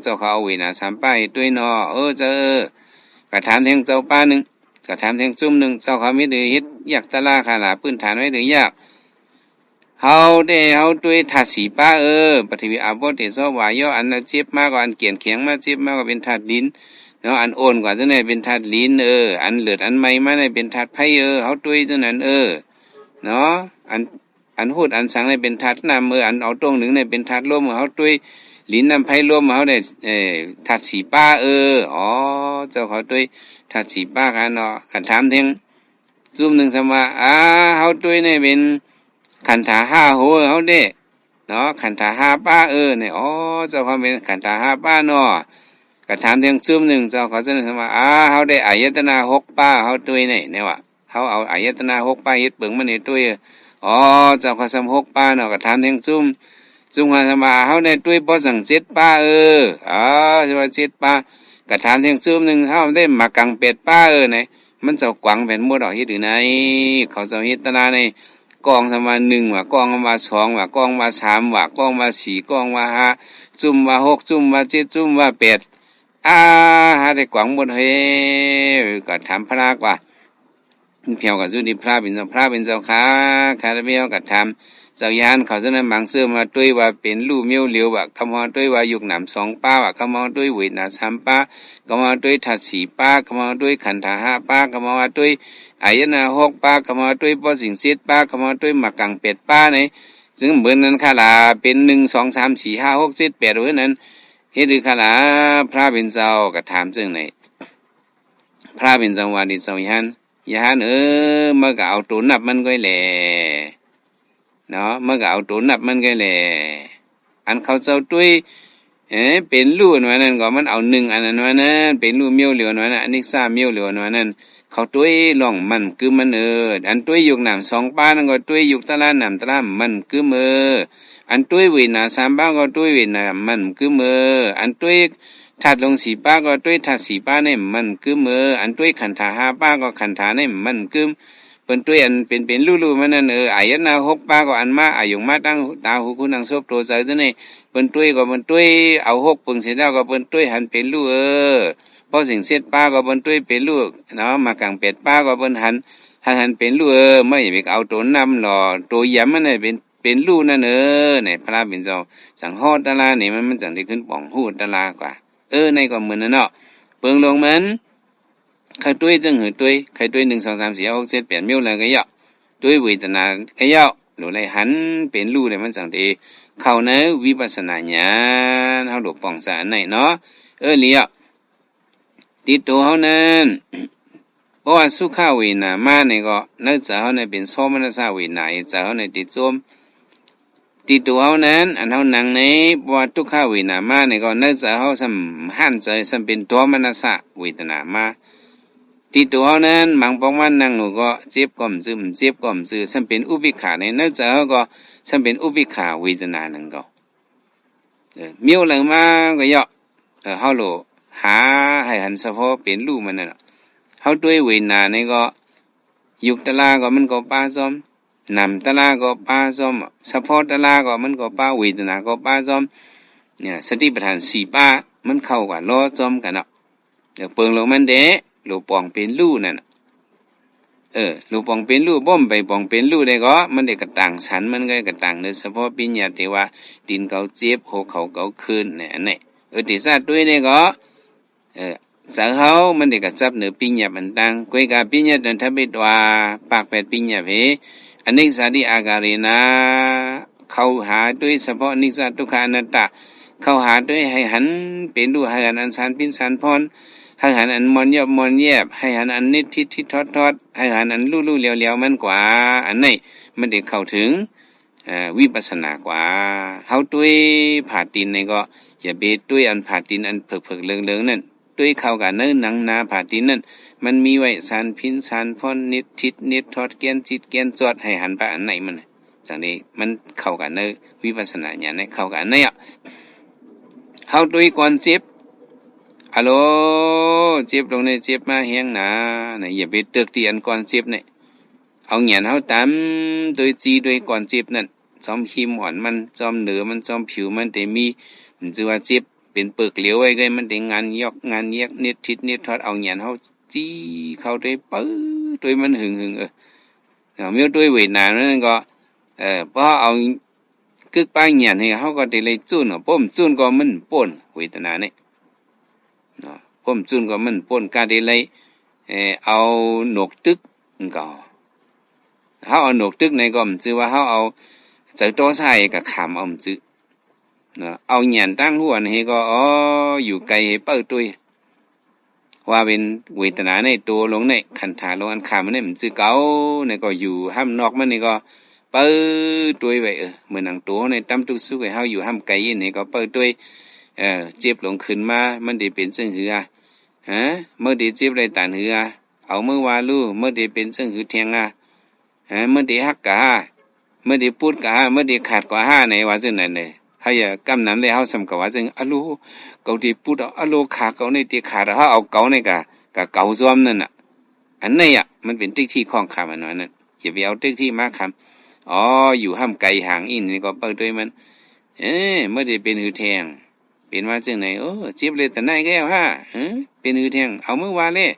เจ้าเขาเอาเวทนาสามป้าด้วยเนาะเจ้ากระถามแทงเจ้าป้านึงกระถามแทงจุ่มนึงเจ้าเขาไม่ดื้อเฮ็ดอยากตะลาขาลาพื้นฐานไว้หรือยากเฮาด้วยธาตุสีป้าปฐวีอาโปเตโสวายอันน่ะเจ็บมากกว่าอันเกียนแข็งมาเจ็บมากกว่าเป็นธาตุดินเนาะอันโอนกว่าจังได๋เป็นธาตุลิ้นอันเลือดอันไหม้มาได้เป็นธาตุไฟเฮาด้วยจังนั้นเนาะอันพูดอันสังได้เป็นธาตุน้ำอันเอาตรงหนึ่งได้เป็นธาตุลมเฮาด้วยลิ้นน้ำไฟลมเฮาได้ธาตุสีป้าเจ้าเขาด้วยธาตุสีป้ากันเนาะคันถามถึงซุ่มนึงซะว่าเฮาด้วยนี่เป็นขันธาห้าโหเฮาเด้เนาะขันธาห้าป้าเนี่ยเจ้าเขาเป็นขันธาห้าป้าเนาะก็ถามเรื่องซึมหนึ่งเจ้าเขาจะนึกว่าเฮาได้อายตนะ6ป้าเฮาด้วยเนี่ยว่าเฮาเอาอายตนะ6ป้าเฮ็ดเบิ่งมันนี่ด้วยเจ้าเขาซ้ำ6ป้าเนาะก็ถามเรื่องซุ่มว่าสมาเฮาได้ด้วยบ่สัง7ป้าสิว่า7ป้าก็ถามเรื่องซึมหนึ่งเฮาได้มากังเป็ดป้าเนี่ยมันเจ้ากวางแผ่นหมดดอกเฮ็ดอยู่ไหนเขาเจ้าเฮ็ดตนาในกองธรรมะ1ว่ากองมา2ว่ากองมา3ว่ากองมา4กองมา5จุ่มว่า6จุ่มว่า7จุ่มว่า8หาได้กวางหมดเฮ้ก็ถามพระกว่าเพียวกับสุดีพระเป็นเจ้าค้าคาราเบลก็ถามเจ้ายานเขาจะนำบางเสื้อมาด้วยว่าเป็นลู่เมียวเหลียวว่าคำว่าด้วยว่ายุกหนำ2ป้าว่าคำว่าด้วยเวทนา3ป้าคำว่าด้วยธาตุ4ป้าคำว่าด้วยขันธา5ป้าคำว่าด้วยอายนะ6ป้าคำว่าด้วยบ่สิ่ง7ป้าคำว่าด้วยหมักกัง8ป้าเนี่ยซึ่งเหมือนนั้นค่ะล่ะเป็น1 2 3 4 5 6 7 8เหมือนนั้นเฮ็ดหรือค่ะล่ะพระเป็นเจ้าก็ถามซึ่งไหนพระเป็นเจ้าว่าดิเจ้ายานมันก็เอาตัวนับมันก็แหละเนาะมันก็เอาตัวนับมันก็แหละอันเขาเจ้าด้วย เป็นรูอันว่านั้นก็มันเอา1อันนั้นว่านั้นเป็นรูเมียวเหลียวว่านั้นอันนี้ซ่าเมียวเหลียวว่านั้นเขาต้วยล่องมันคือมันอันต้วยอยู่น้ำ2ป้านั่นก็ต้วยอยู่ตะลาน้ำตะลามันคืออันต้วยเวนา3ป้าก็ต้วยเวนามันคืออันต้วยถัดลง4ป้าก็ต้วยถัด4ป้าเนี่ยมันคืออันต้วยขันธา5ป้าก็ขันธาเนี่ยมันคือเปิ้นต้วยอันเป็นลู่ๆมันนั่นอายันนา6ป้าก็อันมาอายุมาตั้งตาหูคุณนางซบโตใจซะนี่เปิ้นต้วยก็เปิ้นต้วยเอา6ปึงเสร็จแล้วก็เปิ้นต้วยหันเป็นลู่พอสิ่งเสร็จป้าก็เปิ้นต้วยเป็นลู่เนาะมากลางเป็ดป้าก็เปิ้นหันเป็นลู่ไม่ไปเอาตัวนำหรอตัวยำมันน่ะเป็นลู่นั่นเนี่ยพระเป็นเจ้าสังฮอดตะลานี่มันจังได้ขึ้นป่องฮู้ตะลากว่าในก็เหมือนนั่นเนาะเปิงลงมันใครต้วยจังหือต้วยใครต้วย1 2 3 4 5 6 7 8มิ้วแล้วก็ยะต้วยเวทนาก็ยะหรือไรหันเป็นลู่เนี่ยมันจังได้เข้าในวิปัสสนาญาณเฮาหลบป่องสะไหนเนาะเลียติดตัวเฮานั้นเพราะว่าสุขเวนามาเนี่ยก็นึกจะเฮาเนี่ยเป็นโสมนัสเวนาจะเฮาเนี่ยติดจมติดตัวเฮานั้นอันเฮานั่งในเพราะว่าทุกขเวนามาเนี่ยก็นึกจะเฮาสัมหันใจสัมเป็นตัวมนัสเวทนามาติดตัวเฮานั้นบางปองมันนั่งหนูก็เจ็บก้มซึมเจ็บก้มซึสัมเป็นอุเบกขาในนึกจะเฮาก็สัมเป็นอุเบกขาเวทนานั่นก็เมียวหลังมาก็ยะเฮาโลหาให้หันเฉพาะเป็นรูมันน่ะเฮาด้วยเวนานี่ก็ยุคตะลาก็มันก็ป้าซ้อมนำตะลาก็ป้าซ้อมเฉพาะตะลาก็มันก็ป้าเวทนาก็ป้าซ้อมเนี่ยสติปัฏฐาน4ป้ามันเข้ากันล้อซ้อมกันเนาะเปิงลงมันเดะหลูปองเป็นรูนั่นหลูปองเป็นรูบ่มไปปองเป็นรูได้ก็มันได้กระต่างฉันมันก็กระต่างโดยเฉพาะปิญญาที่ว่าดินเกาเจ็บโหเขาเกาคืนเนี่ยอันนี้ติซาด้วยนี่ก็สาเขามันได้กระจับเหนือปิญญาบันตังกุยกาปิญญาดันทบิดว่าปากเป็ดปิญญาเพอนิจจาดิอาการินาเข้าหาด้วยเฉพาะอนิจจทุกขาอนัตตาเข้าหาด้วยให้หันเป็นรูให้หันอันสารพินสารพรให้หันอันมอนยอบมอนแยบให้หันอันนิดทิศทิศทอดให้หันอันลู่ๆเหลียวๆมันกว่าอันนี้มันได้เข้าถึงวิปัสสนากว่าเฮาด้วยผาดินนี่ก็อย่าไปด้วยอันผาดินอันเผิกๆเลืองๆนั่นด้วยเข้ากับเนื้อหนังนาผาดินนั่นมันมีไว้สารพินสารพรนิดทิศนิดทอดเกียนจิตเกียนจอดให้หันไปอันไหนมันจังนี้มันเข้ากับเนื้อวิปัสสนาญาณนี่เข้ากับอันไหนเฮาด้วยก่อนเจ็บฮัลโหลเจ็บลงในเจ็บมาแห้งหนาเนี่ยอย่าไปตึกที่อันก่อนเจ็บเนี่ยเอาเหงียนเฮาตามโดยจีโดยก่อนเจ็บนั่นจอมหิมอ่อนมันจอมเหนือมันจอมผิวมันแต่มีมันชื่อว่าเจ็บเป็นเปลือกเหลียวไว้ไงมันได้งานยอกงานแยกนิดทิศนิดทอดเอาเหงียนเฮาจี้เข้าได้ปื้อโดยมันหึงเมียวด้วยเวทนานั่นก็พอเอากึกป้ายเหงียนให้เฮาก็ได้เลยจุ้นป้อมจุ้นก็มันป่นเวทนาเนี่ยป้อมจุ้นก็มันป่นกาได้เลยเอาหนกตึกก็เฮาเอาหนกตึกในก็มันชื่อว่าเฮาเอาใจโตใส่กับขามเอามันชื่อเอาเหงียนตั้งหัวนี่ก็อยู่ไกลให้เปิ้ตุ้ยว่าเป็นเวทนาในตัวลงในขันธาลงอันขามมันมันชื่อเก่านี่ก็อยู่ห้ามนอกมันนี่ก็เปิ้ตุ้ยไว้เหมือนหนังตัวในตั้มตุกสุกให้เฮาอยู่ห้ามไกลนี่ก็เปิ้ตุ้ยเจ็บลงขึ้นมามันได้เป็นจังหือเมื่อได้เจ็บได้ตานหือเอาเมื่อวาลูเมื่อได้เป็นจังหือแทงเมื่อได้ฮักกะเมื่อได้พูดกะเมื่อได้ขาดกว่า5ในว่าจังนั้นเลยให้กำนั้นเลยเฮาสำกับว่าจังอะโลเกาที่พูดอะโลขาเกาในที่ขาเฮาเอาเกาในกะเกาซ้อมนั่นน่ะอันนี้มันเป็นติ๊กที่ข้องคำอันนั้นอย่าไปเอาติ๊กที่มาคำอยู่ห้ามไกลห่างอินนี่ก็เปิดด้วยมันเมื่อได้เป็นหือแทงเป็นว่าจังไหนเจ็บเลยแต่ไหนแก้วเป็นหือแทงเอาเมื่อวานเลย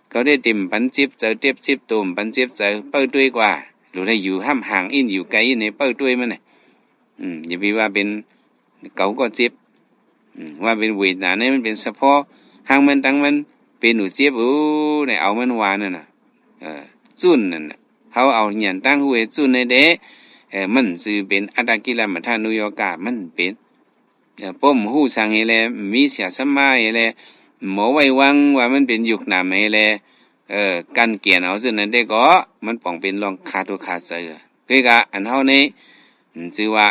เขาได้เต็มปันจิบเจอเต็บจิบตุ่มปันจิบเจอเปิดด้วยกว่าหรือได้อยู่ห้ามห่างอินอยู่ไกลอินในเปิดด้วยมันน่ะอย่าไปว่าเป็นเก่าก็เจ็บว่าเป็นเวทนาเนี่ยมันเป็นเฉพาะห่างมันตั้งมันเป็นหนูเจ็บเนี่ยเอามันวานั่นน่ะจุ้นนั่นน่ะเขาเอาเหยียนตั้งหัวจุ้นในเดะมันสื่อเป็นอัตตกิลมัฏฐานุโยกะมันเป็นป้อมหูสังเฮเลมีเสียสมาเฮเลหมอไว้วังว่ามันเป็นยุคนามเฮเลกันเกียนเอาซึ่งนั้นได้ก็มันป่องเป็นรองคาตัวคาเสือด้วยกะอันเฮานี้ชื่อว่า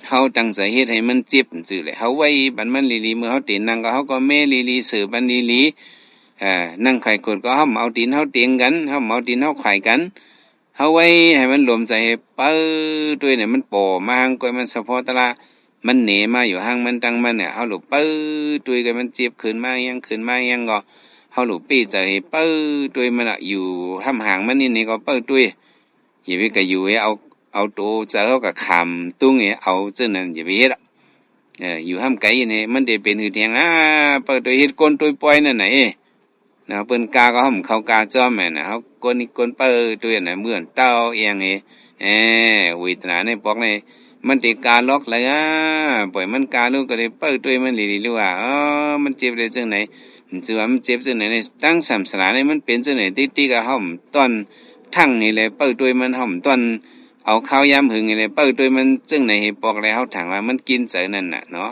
เฮาตั้งใจเฮ็ดให้มันเจ็บซื่อแหละเฮาไว้บัดมันลีๆเมื่อเฮาเต้นนั่งก็เฮาก็แม่ลีๆสือบันลีๆนั่งไขกดก็เฮาเอาตีนเฮาเตียงกันเฮาเอาตีนเฮาไขกันเฮาไว้ให้มันรวมใจให้เปิ้ด้วยเนี่ยมันโปมาหังก้อยมันเฉพาะตะละมันเหนมาอยู่หังมันตั้งมันเนี่ยเฮาหลุเปิ้ด้วยกันมันเจ็บขึ้นมายังขึ้นมายังก็เฮาหลุปี้ใจเปิ้ด้วยมันน่ะอยู่ห้ำห่างมันนี่ก็เปิ้ด้วยอย่าไปก็อยู่ให้เอาโตจะเฮาก็ขำตุ้งให้เอาจังนั้นอย่าไปเฮ็ดอ่ะอยู่ห้ำไกลนี่มันได้เป็นหือแทงเปิ้ด้วยเฮ็ดก้นด้วยปล่อยนั่นน่ะนะเปิ้นกาก็ห่มเข้ากาจ้อมแม่น่ะเฮาก้นนี่ก้นเปิ้ด้วยน่ะเหมือนเต้าเอียงเวทนาในปอกในมันติกาล็อกเลยปล่อยมันกาลูกก็ได้เปิ้ด้วยมันลีๆรู้ว่ามันเจ็บได้จังไหนจือว่ามันเจ็บจังไหนในตั้งสามสลาในมันเป็นจังไหนติ๊กๆก็ห่มต้นทั้งนี่แหละเปิ้ด้วยมันห่มต้นเอาข้าวยามหึงนี่แหละเปิ้ด้วยมันจังไหนให้ปอกแล้วเฮาถามว่ามันกินเจอนั่นน่ะเนาะ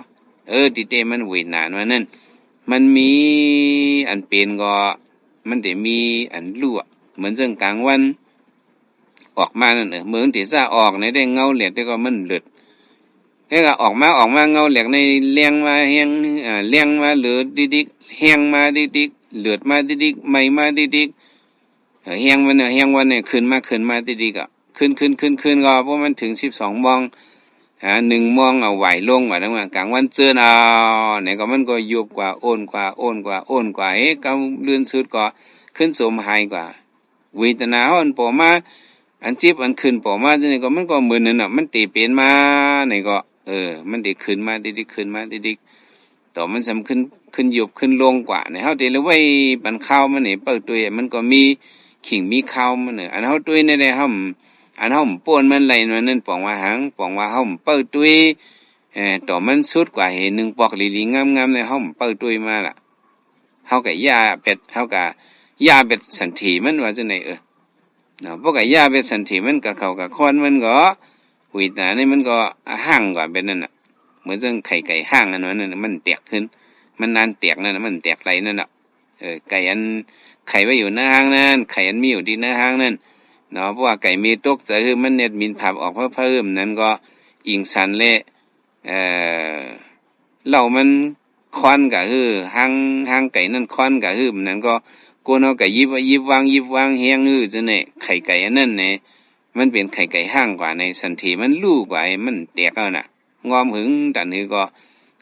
ติเตมันเวทนาว่านั่นมันมีอันเป็นก็มันได้มีอันรั่วเหมือนเรื่องกลางวันออกมานั่นเหมือนที่จะออกในได้เงาเหล็กได้ก็มันเลือดแค่ก็ออกมาเงาเหล็กในเลี้ยงมาเฮียงเลี้ยงมาเหลือดิกเฮียงมาดิกเลือดมาดิกไม่มาดิกเฮียงมันเฮียงวันเนี่ยขึ้นมาดิกอ่ะขึ้นก็เพราะมันถึง12 โมง1 โมงเอาไหวลงว่าทั้งว่ากลางวันเจอเนี่ยก็มันก็ยุบกว่าโอนกว่าก็เลื่อนสุดก็ขึ้นสมหายกว่าเวทนาอันปอมาอันจิบอันขึ้นปอมาจังนี่ก็มันก็เหมือนนั่นน่ะมันตีเป็นมานี่ก็มันได้ขึ้นมาดิกต่อมันสำขึ้นยุบขึ้นลงกว่าเนี่ยเฮาได้เลยไว้ปันข้าวมันนี่เปิดตัวมันก็มีขิงมีข้าวมันน่ะอันเฮาตัวนี่ได้ห้ำอันเฮาป่วนมันไหลนั่นปองว่าหังปองว่าเฮาเปิดตัวต่อมันสุดกว่าเห็น1 ปอกลีๆงามๆในเฮาเปิดตัวมาล่ะเฮาก็ยาเป็ดเฮาก็ยาเป็ดสันถีมันว่าจังได๋เนาะพวกก็ยาเป็ดสันถีมันก็เข้ากับคอนมันก็วิตานี่มันก็ห่างกว่าเป็นนั่นน่ะเหมือนจังไข่ไก่ห่างอันนั้นน่ะมันแตกขึ้นมันนานแตกนั่นน่ะมันแตกไหลนั่นน่ะไก่อันไข่ไว้อยู่หน้าห้างนั่นไข่อันมีอยู่ที่หน้าห้างนั่นเนาะเพราะว่าไก่มีตกจะคือมันเน็ดมินผับออกเพิ่มนั้นก็อิงสันเละเหล่ามันคอนก็คือห้างไก่นั่นคอนก็คือนั้นก็โกนเอาไก่ยิบวางเฮียงจังได๋ไข่ไก่อันนั้นเนี่ยมันเป็นไข่ไก่ห้างกว่าในสันทีมันลู่กว่ามันแตกเอาน่ะงอมหึงตันนี้ก็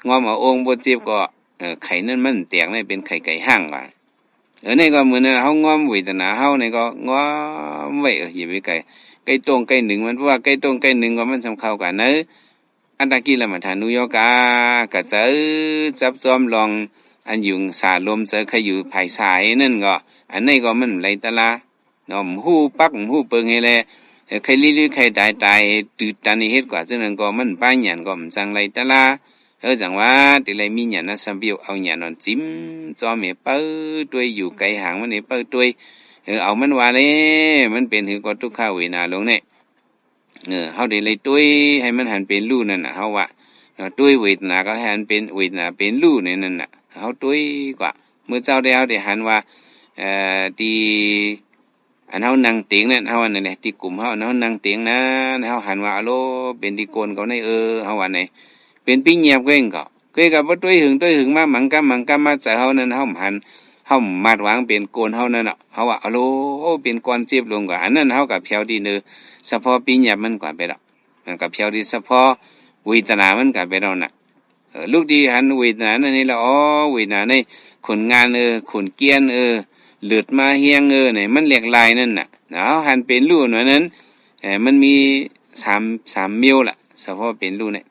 งอมเอาองค์บ่เจ็บก็ไข่นั้นมันแตกในเป็นไข่ไก่ห้างกว่านี่ก็เหมือนเฮางอมเวทนาเฮานี่ก็งอมไว้อย่าไปไก่ตรงไก่หนึ่งมันเพราะว่าไก่ตรงไก่หนึ่งก็มันสำเข้ากันเนอะอันตะกี้ละมาทานุโยกากะเจอจับจอมลองอันยุงสาลมเจอใครอยู่ภายสายนั่นก็อันนี้ก็มันไหลตะลาเนาะหู้ปักหู้เปิงให้แลใครลิใครตายตืดตันเฮ็ดกว่าจังนั้นก็มันป้าหยันก็มันจังไหลตะลาจังว่าติไหลมีหยันนะสัมเปียวเอาหยันนอนจิ้มจอมเปิ้ด้วยอยู่ไกลห่างมันนี่เปิ้ด้วยเอามันว่าเลยมันเป็นหือก็ทุกข้าเวนาลงเนี่ยเฮาได้เลยด้วยให้มันหันเป็นรูนั่นน่ะเฮาว่าด้วยเวทนาก็ให้หันเป็นเวทนาเป็นรูในนั่นน่ะเฮาด้วยกว่าเมื่อเจ้าได้เฮาได้หันว่าที่อันเฮานั่งเตียงนั่นเฮาอันนั้นแหละที่กลุ่มเฮานั่งเตียงนะเฮาหันว่าอะโลเป็นที่โกนเขาในเฮาว่าไหนเป็นปีเงียบเก้งก็บ่ด้วยหึงมาหมังกำมาจะเฮานั่นเฮาหันเฮามาดวางเป็นโกนเฮานั่นน่ะเฮาว่าอะโลเป็นก้อนเจ็บลงกว่าอันนั้นเฮากับเพียวดีเนอเฉพาะปีเงียบมันกว่าไปดอกมันกับเพียวดีเฉพาะเวทนามันกว่าไปดอกน่ะลูกดีหันเวทนานั่นนี่ละเวทนาในขนงานขนเกียนเลือดมาเฮียงเนี่ยมันเหล็กลายนั่นน่ะเนาะหันเป็นรูหน่อยนั้นมันมี3 มิลล่ะเฉพาะเป็นรูเนี่ย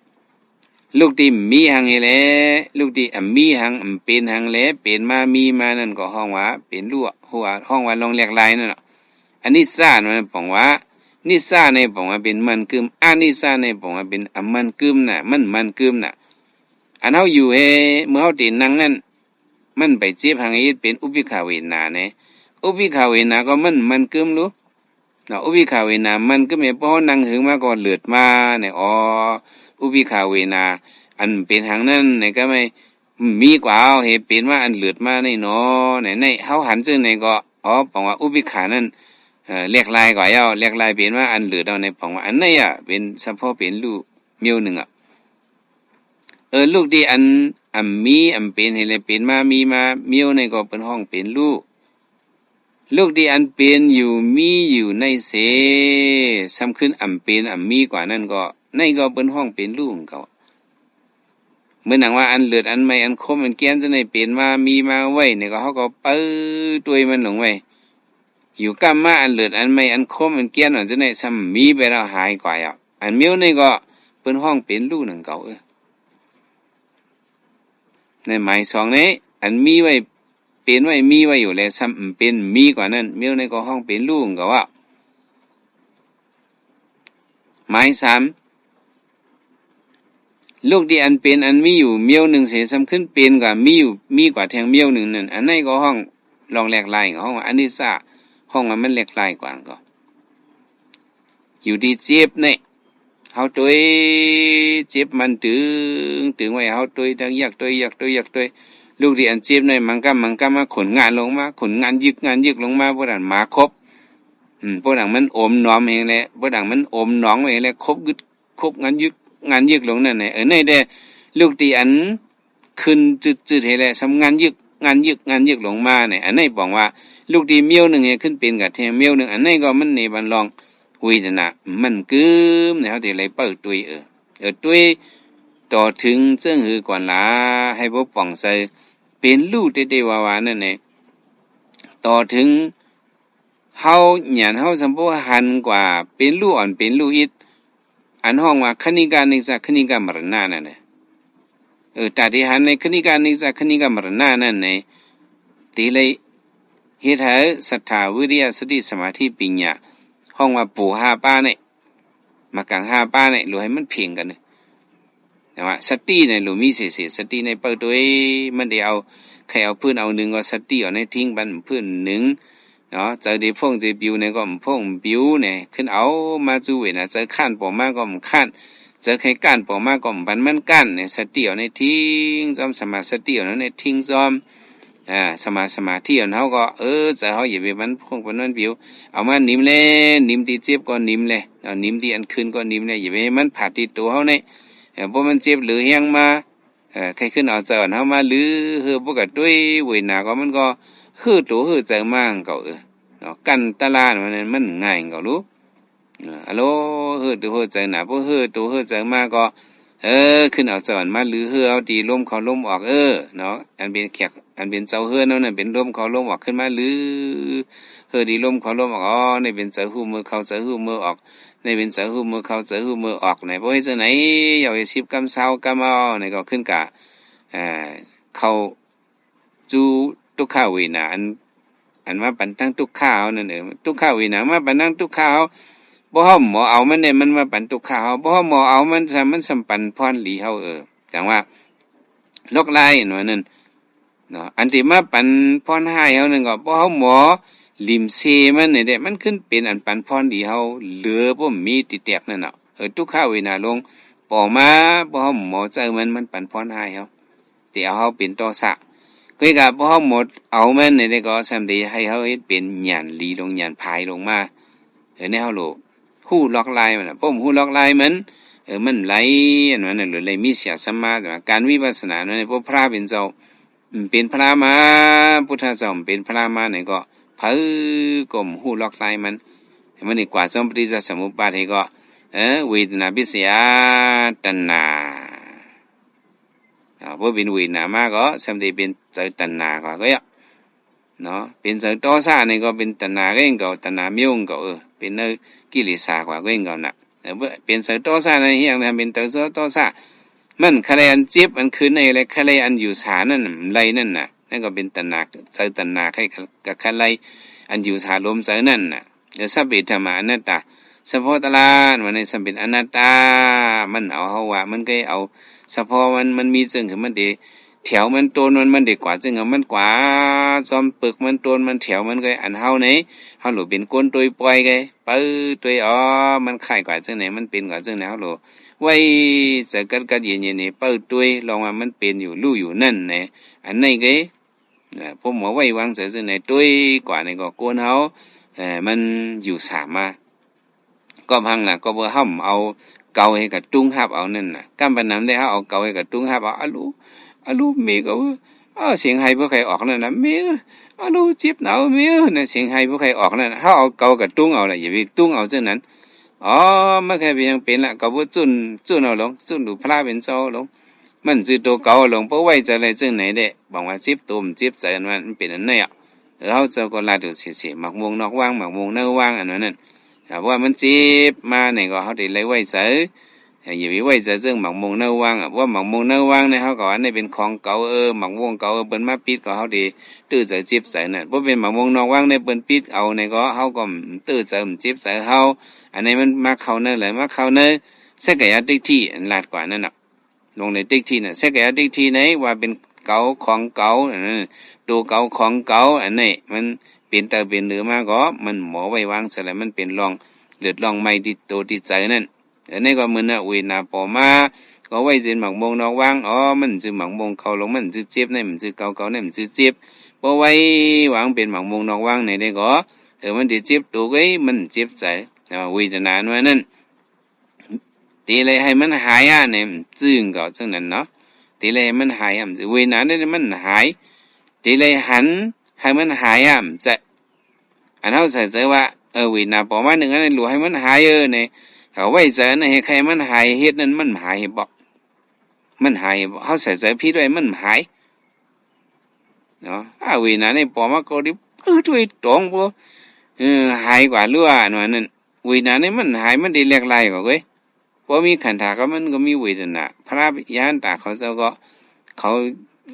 ลูกที่มีหังนี่แหละลูกที่มีหังเป็นหังแหละเป็นมามีมานั่นก็ห้องว่าเป็นรูหัวห้องว่าลองเหล็กลายนั่นน่ะอันนี้ซ่ามันบอกว่านิซ่าในบอกว่าเป็นมันกึมอานิซ่าในบอกว่าเป็นมันกึมน่ะมันกึมน่ะอันเฮาอยู่เมื่อเฮาตินั่งนั่นมันไปเจ็บหังอีเป็นอุปิขาเวทนาเนี่ยอุปิขาเวทนาก็มันกึมรู้เนาะอุปิขาเวทนามันก็ไม่พอนั่งหึงมาก็เลือดมาเนี่ยอุปิขาเวทนาอันเป็นหังนั้นเนี่ยก็ไม่มีกว่าเอาเหตุเป็นว่าอันเลือดมาในเนาะในเฮาหันซึ่งในก็บอกว่าอุปิขานั้นเรียกลายก่อนเรียกลายเป็นว่าอันเลือดเอาในบอกว่าอันนี้เป็นเฉพาะเป็นรูปมิวหนึ่ง ลูกที่อันมีอันเป็นให้เลยเป็นมามีมาเมียวในก็เป็นห้องเป็นลูกที่อันเป็นอยู่มีอยู่ในเสสำคัญอันเป็นอันมีกว่านั้นก็ในก็เป็นห้องเป็นลูกของเขาเหมือนหนังว่าอันเลือดอันไม่อันคมอันเกี้ยนจะในเป็นมามีมาไว้เนี่ยก็เขาก็เปิ้ตัวมันหลงไว้อยู่กำมาอันเลือดอันไม่อันคมอันเกี้ยนอันจะในซ้ำมีไปแล้วหายกว่าอ่ะอันเมียวในก็เป็นห้องเป็นลูกหนึ่งเก่าในหมายสองนี้อันมีไว้เป็นไว้มีไว้อยู่แล้วซ้ำเป็นมีกว่านั้นเมียวในก็ห้องเป็นลูกก็ว่าหมายสามลูกที่อันเป็นอันมีอยู่เมียวหนึ่งเสียซ้ำขึ้นเป็นกว่ามีอยู่มีกว่าแทงเมียวหนึ่งนั่นอันไหนก็ห้องลองแหลกลายห้องอันนี้ซ่าห้องมันแหลกลายกว่าก็อยู่ที่เจ็บเนี่ยเฮาตัวเจ็บมันถึงไว้เฮาตัวดังอยากลูกที่อันเจ็บเนี่ยมันก็มาขนงานลงมาขนงานยึกลงมาบ่ดันมาครบพวกหลังมันอมน้อมเองแหละพวกหลังมันอมหนองเองแหละครบงานยึกลงนั่นแหละในเด้ลูกที่อันขึ้นจืดๆให้แหละทำงานยึกลงมาเนี่ยอันไหนบอกว่าลูกที่เมียวหนึ่งขึ้นเป็นกับแทงเมียวหนึ่งอันไหนก็มันในบันลองวิจนะมันกึมเนี่ยเขาที่ไรเปิดตุยตุยต่อถึงเจ้าหือก่อนละให้พวกป่องใส่เป็นลูกเด็ดๆวานั่นเองต่อถึงเฮาหยันเฮาสัมปหันกว่าเป็นลูกอ่อนเป็นลูกอิดอันห้องว่าคณิกานิสะคณิกามรณะนั่นแหละตาที่หันในคณิกานิสะคณิกามรณะนั่นเนี่ยตีเลยเฮ็ดให้ศรัทธาวิริยะสติสมาธิปัญญาห้องว่าปู่ห้าป้าเนี่ยมากังห้าป้าเนี่ยรู้ให้มันเพียงกันเนี่ยแต่ว่าสติเนี่ยรู้มีเสียสติในเปิดด้วยมันเดียวใครเอาพื้นเอาหนึ่งก็สติเอาในทิ้งบันพื้นหนึ่งเนาะเจอดีพ่งเจอบิวเนี่ยก็พ่งบิวเนี่ยขึ้นเอามาจูเวนะเจอขั้นปอมาก็มันขั้นเจอใครก้านปอมาก็มันกั้นเนี่ยสติเอาในทิ้งจอมสมาสติเอาในทิ้งจอมสมาธิอันเฮาก็จะเฮาอย่าไปมันพงปนนั้นผิวเอามานิ่มเลยนิ่มที่เจ็บก็นิ่มเลยนิ่มที่อันคืนก็นิ่มเลยอย่าไปมันผ่าที่ตัวเฮาเนี่ยบ่มันเจ็บหรือแฮงมาใครขึ้นเอาเจอเฮามาหรือบ่ก็ด้วยเวหน้าก็มันก็ตัวใจมากก็เนาะกันตลาดมันง่ายก็รู้อะโลตัวใจหน้าบ่ตัวใจมากก็ขึ้นเอาสวรรค์มาหรือเอาตีลมเขาลมออกเนาะอันเป็นแขกอันเป็นเจ้านั่นน่ะเป็นลมเขาลมออกขึ้นมาหรือดีลมเขาลมออกในเป็นเจ้าหูมือเขาเจ้าหูมือออกในเป็นเจ้าหูมือเขาเจ้าหูมือออกไหนบ่ให้เจ้าไหนอย่าไปสิบกำเช้ากำเอาไหนก็ขึ้นกะเขาจูทุกข้าเวนะอันว่าปันตั้งทุกข้าวนั่นทุกข้าเวนะมาปันตั้งทุกข้าวบ่ฮอมหมอเอามันเนี่ยมันมาปันตุกข้าวบ่ฮอมหมอเอามันสัมปันพรหลีเฮาจังว่าลกลายหน่อยนั่นเนาะอันที่มาปันพรให้เฮานั่นก็บ่ฮอมหมอลิมเซมันนี่แหละมันขึ้นเป็นอันปันพรหลีเฮาเหลือบ่มีติแตกนั่นเนาะทุกข้าวเวนาลงปอมาบ่ฮอมหมอเจอมันปันพรให้เฮาที่เอาเฮาเป็นต่อสะก็ก็บ่ฮอมหมดเอามันนี่ก็สำดีให้เฮาเฮ็ดเป็นญาณลีลงญาณพายลงมาในเฮาโลหู้ล็อกลายมันผมหู้ล็อกลายมันมันไหลอันนั้นหรือไหลมีเสียสมาธิการวิปัสสนาเนี่ยพวกพระเป็นเจ้าเป็นพระมาพุทธเจ้าเป็นพระมาเนี่ยก็เพิ่กลมหู้ล็อกลายมันนี่กว่าจอมปฏิจจสมุปบาทให้ก็เวทนาปิเสียตัณหาพวกเป็นเวทนามาก็สมเด็จเป็นเจอตัณหาก็เนาะเป็นเจอโทสะเนี่ยก็เป็นตัณหาก็เองก็ตัณหามิ่งก็เป็นเนกิเลสกว่าก็เองก็น่ะเป็นเสโตซะนั่นเฮียงนะเป็นเตโตซะมันคะเลอันเจ็บอันคืนในอะไรคะเลอันอยู่สานั่นไหลนั่นน่ะนั่นก็เป็นตัณหาเจอตัณหาให้กับคะเลอันอยู่สาลมเจอนั่นน่ะสัพเพธรรมาอนัตตาสัพพตลามันในสัมเป็นอนัตตามันเอาเฮาว่ามันก็เอาเฉพาะมันมีจึงคือมันดีแถวมันโตนมันเด็กกว่าจึงมันกว่าจอมปึกมันโตนมันแถวมันก็อันเฮาไหนเฮาหลุเป็นก้นตัวปล่อยไงปื้อตัวมันไข่กว่าจังไหนมันเป็นกว่าจังไหนเฮาหลุไว้จะกัดเย็นๆนี่ปื้อตัวลองว่ามันเป็นอยู่รู้อยู่นั่นแหละอันไหนไงผมหมอไว้วางจังไหนตัวกว่านี่ก็โกนเฮามันอยู่สามาก็พังน่ะก็บ่ห้ำเอาก เกาให้กับตุ้งหับเอานั่นน่ะกำปานำได้เฮาเอาเกาให้กับตุ้งหับเอาอะลูเมก็เสียงไห้บ่ใครออกนั่นน่ะเมอะลูเจ็บหนาวเมน่ะเสียงไห้บ่ใครออกนั่นเฮาเอาเกากับตุ้งเอาล่ะอย่าไปตุ้งเอาจังนั้นอ๋อมันแค่ยังเป็นละก็บ่จุนเอาลงจุนดูพระเป็นเจ้าลงมันสิตัวเก่าลงบ่ไว้ใจอะไรจังไหนเด้บอกว่าจิบตุ่มจิบใจอันนั้นมันเป็นอันไหนอ่ะเฮาเจ้าก็ลาดูเสียๆหมักมงนอกว่างหมักมงเนื้อว่างอันนั้นว่ามันเจ็บมาเนี่ยก็เขาได้เลยไว้ใจอย่าไปไว้ใจเรื่องหมักมงเนื้อว่างว่าหมักมงเนื้อว่างเนี่ยเขาก็ว่านี่เป็นของเก่าหมักมงเก่าเปิ้นมาปิดก็เขาได้ตื้อใจเจ็บใจนั่นบ่เป็นหมักมงนอกว่างเนี่ยเปิ้นปิดเอาเนี่ยก็เขาก็ตื้อใจเจ็บใจเขาอันนี้มันมาเข้าเนื้อเลยมาเข้าเนื้อเสกยาติ๊กที่ลาดกว่านั่นน่ะลงในติ๊กที่น่ะเสกยาติ๊กที่ไหนว่าเป็นเก่าของเก่าตัวเก่าของเก่าอันนี้มันเป็นตาเป็นเนื้อมาก็มันหมอไว้วางซะแล้วมันเป็นรองเลือดรองไม่ติดตัวติดใจนั่นอันนี้ก็มื้อน่ะเวนาปอมาก็ไว้สิหมักมงนอกวางมันสิหมักมงเข้าลงมันสิเจ็บนี่มันสิเก่าๆนี่มันสิเจ็บบ่ไว้วางเป็นหมักมงนอกวางนี่ได้ก็มันสิเจ็บตัวไว้มันเจ็บใจเวทนาหน่วยนั้นตีเลยให้มันหายเนี่ยจึงก็จังนั้นเนาะตีเลยให้มันหายเวทนาเนี่ยมันหายตีเลยหันให้มันหายจะอันเฮาใส่ใจว่าเวทนาปอมานึงอันนั้นรู้ให้มันหายเนี่ยเขาไว้ใจนะให้ใครมันหายเฮ็ดนั้นมันหายบ่มันหายบ่เฮาใส่ใจพี่ด้วยมันหายเนาะเวทนาเนี่ยปอมาก็ดิด้วยตรงบ่หายกว่าหรือว่าหน่อยนั้นเวทนาเนี่ยมันหายมันได้แลกลายกว่าเว้ยพอมีขันธาก็มันก็มีเวทนาพระยานตาเขาเจ้าก็เขา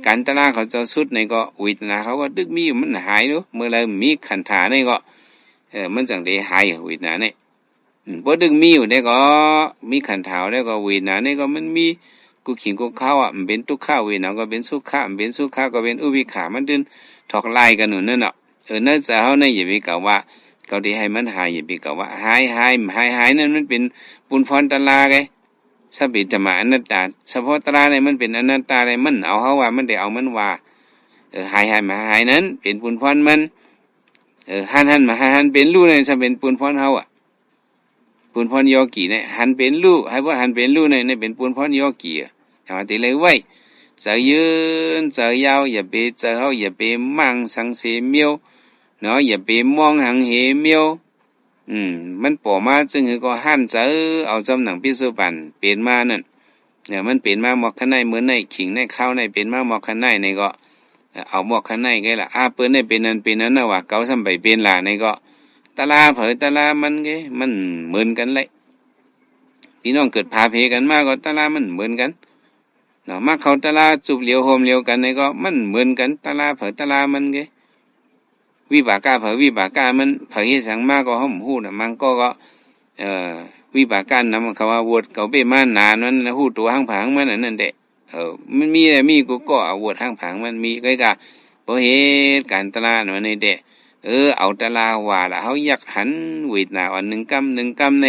กันตนาเขาเจ้าสุดในก็เวทนาเขาก็ดึกมีมันหายเนาะเมื่อไรมีขันธาเนี่ยก็มันจังได้หายเวทนาเนี่ยพอดึกมีอยู่ได้ก็มีขันธาได้ก็เวทนาเนี่ยก็มันมีกูขิงกูเข้ามันเป็นทุกข์เวทนาก็เป็นสุขะมันเป็นสุขะก็เป็นอุเบกขามันดึงถอกลายกันนู่นนั่นเนาะนั่นจะเฮาในอย่าไปกล่าวว่าเขาได้ให้มันหายอย่าไปกล่าวว่าหายนั่นมันเป็นปุญพรตลาไงสัพพิธรรมะอนัตตาเฉพาะตราเนี่ยมันเป็นอนัตตาเลยมันเอาเฮาว่ามันได้เอามันว่าหายมาหายนั้นเป็นปุญพรมันหันมาหันเป็นรู้เนี่ยจะเป็นปุญพรเฮาปุญพรโยกีเนี่ยหันเป็นรู้ให้ว่าหันเป็นรู้เนี่ยเป็นปุญพรโยกีเอาติเลยไว้จะยืนจะยาวอย่าไปจะเฮาอย่าไปมั่งสังเสเมียวเนาะอย่าไปมองหังเหเมียวมันป่อมาจึงก็ห้ามจะเอาจำหนังพิสุปันเป็นมานั่นเนี่ยมันเป็นมาหมอกข้างในเหมือนในขิงในข้าวในเป็นมาหมอกข้างในในก็เอาหมอกข้างในไงล่ะเปิ้นได้เป็นนั้นนะว่าเก่าซ้ำไปเป็นล่ะในก็ตะลาเผยตะลามันไงมันเหมือนกันเลยพี่น้องเกิดพาเพกันมาก็ตะลามันเหมือนกันเนาะมาเขาตะลาจุบเหลียวโฮมเหลียวกันในก็มันเหมือนกันตะลาเผยตะลามันไงวิบากาเผยวิบากามันเผยสังมาก็ห้อมหู้น่ะมันก็วิบากการนำเขาว่าวดเขาไปมานานนั้นหู้ตัวห้างผางมันนั่นแหละมันมีกูก็เอาวดห้างผางมันมีก็กะบ่เฮ็ดการตลาดนั่นนี่แหละเอาตลาว่าละเฮาอยากหันเวทนาอัน1 กำ 1 กำใน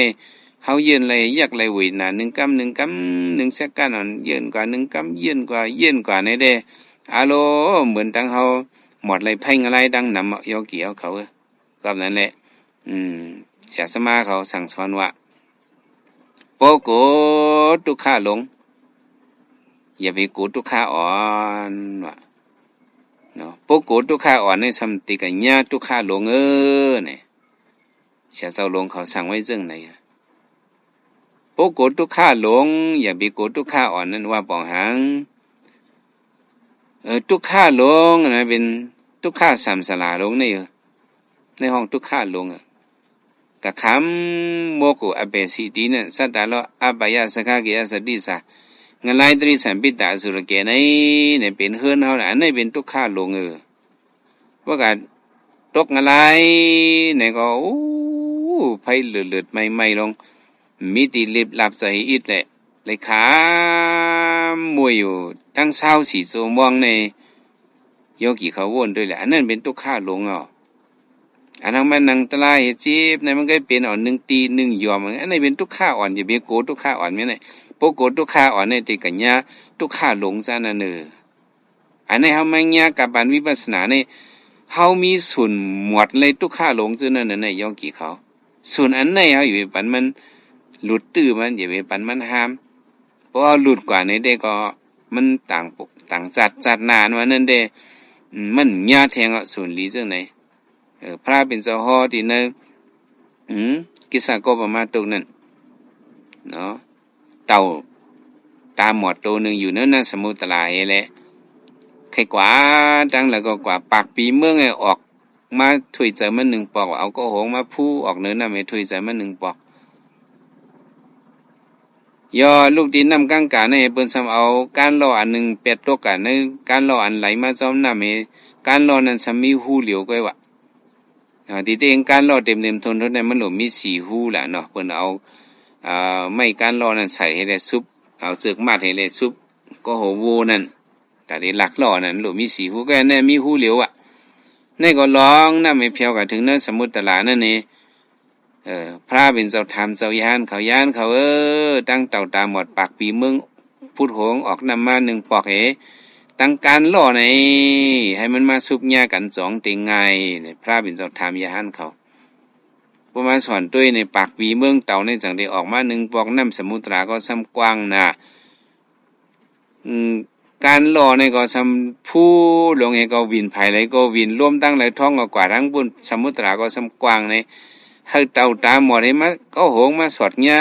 เฮายืนเลยอยากเลยเวทนา1 กำ 1 กำ1 เซกันอันยืนกว่า1 กำยืนกว่าในเด้อะโลเหมือนตั้งเฮาหมดเลยเพ่งอะไรดังนำโยกีเอาเขาก็นั่นแหละเสียสมาเขาสั่งสอนว่าโปโกทุกข้าหลงอย่าไปกูทุกข้าอ่อนว่ะเนาะโปโกทุกข้าอ่อนในสมติกันญาทุกข้าหลงเนี่ยเสียเจ้าหลงเขาสั่งไว้จึงไหนโปโกทุกข้าหลงอย่าไปกูทุกข้าอ่อนนั่นว่าปองหังทุกข้าหลงนะเป็นทุกข้าสามสลาหลงในห้องทุกข้าหลงกะคำโมกุอเปสีดีนั่นสัตตาโลอบายาสกะเกยสติสางลายตรีสัมปิตาสุรเกในเนี่ยเป็นเฮือนเฮาน่ะอันนี้เป็นทุกข้าหลงว่ากะตกงลายเนี่ยก็ไผเลือดๆใหม่ๆลงมีติลิบหลับใจอิดแหละเลยขามวยอยู่ตั้ง24ชั่วโมงในโยกีเขาวนด้วยแหละอันนั้นเป็นทุกข้าหลงอันนั้นมันนังตะลายจีบในมันก็เป็นอ่อน1 ตี 1 ยอมอันนี้เป็นทุกข้าอ่อนอย่าไปโกทุกข้าอ่อนแม่นโปโกทุกข้าอ่อนในติกัญญาทุกข้าหลงซะนั่นอันนี้เฮามัญญากับปานวิปัสสนานี่เฮามีส่วนหมดเลยทุกข้าหลงซื่อนั่นน่ะโยกีเขาส่วนอันไหนเฮาอยู่ปันมัน หลุดตื้อมันอย่าไปปันมันห้ามเพราะหลุดกว่าในเด้ก็มันต่างจัดนานว่านั่นเด้มันญาแทงอ่ะส่วนลีจังไหนพระเป็นเจ้าฮอที่นั่นกิสาก็ประมาณตรงนั้นเนาะเต่าตาหมอดตัวนึงอยู่นั่นสมุทรลายแหละใครกว่าดังแล้วก็กว่าปากปีเมืองไอ้ออกมาถุยใจมัน1ปอกเอาก็หงมาผู้ออกเนินน่ะไม่ถุยใจมัน1ปอกยอลูกดินนำกลางกาในเปิ้นซ้ำเอาการรออันนึงเป็ดตกกันในการรออันไหลมาจอมน้ำให้การรอนั้นซ้ำมีหูเหลียวก้อยว่าที่เองการรอเต็มๆทนนั้นมันหลมี4หูล่ะเนาะเปิ้นเอาไม่การรอนั้นใส่ให้ได้ซุปเอาเสือกมาดให้ได้ซุปก็โหโวนั่นแต่ได้หลักรอนั้นหลมี4หูก็แน่มีหูเหลียวอ่ะนี่ก็ร้องน้ำให้เพียวก็ถึงนั้นสมุทรตลานั่นนี่พระเป็นเจ้าธรรมเจ้าย่านเขาตั้งเต่าตาหมดปากปีเมืองพุทธหงออกนำมา1ปอกตั้งการล่อในให้มันมาซุบหญ้ากัน2ติงไงพระเป็นเจ้าธรรมย่านเขาประมาณสอนด้วยในปากปีเมืองเต่าในจังได้ออกมา1ปอกน้ำสมุทราก็ซ้ำกว้างน่ะการล่อในก็ซ้ำผู้ลงก็วินภายไหลก็วินร่วมตั้งไหลท้องกว่าทั้งบุญสมุทราก็ซ้ำกว้างในให้เต่าตาหมดให้มาก็โหงมาสอดหญ้า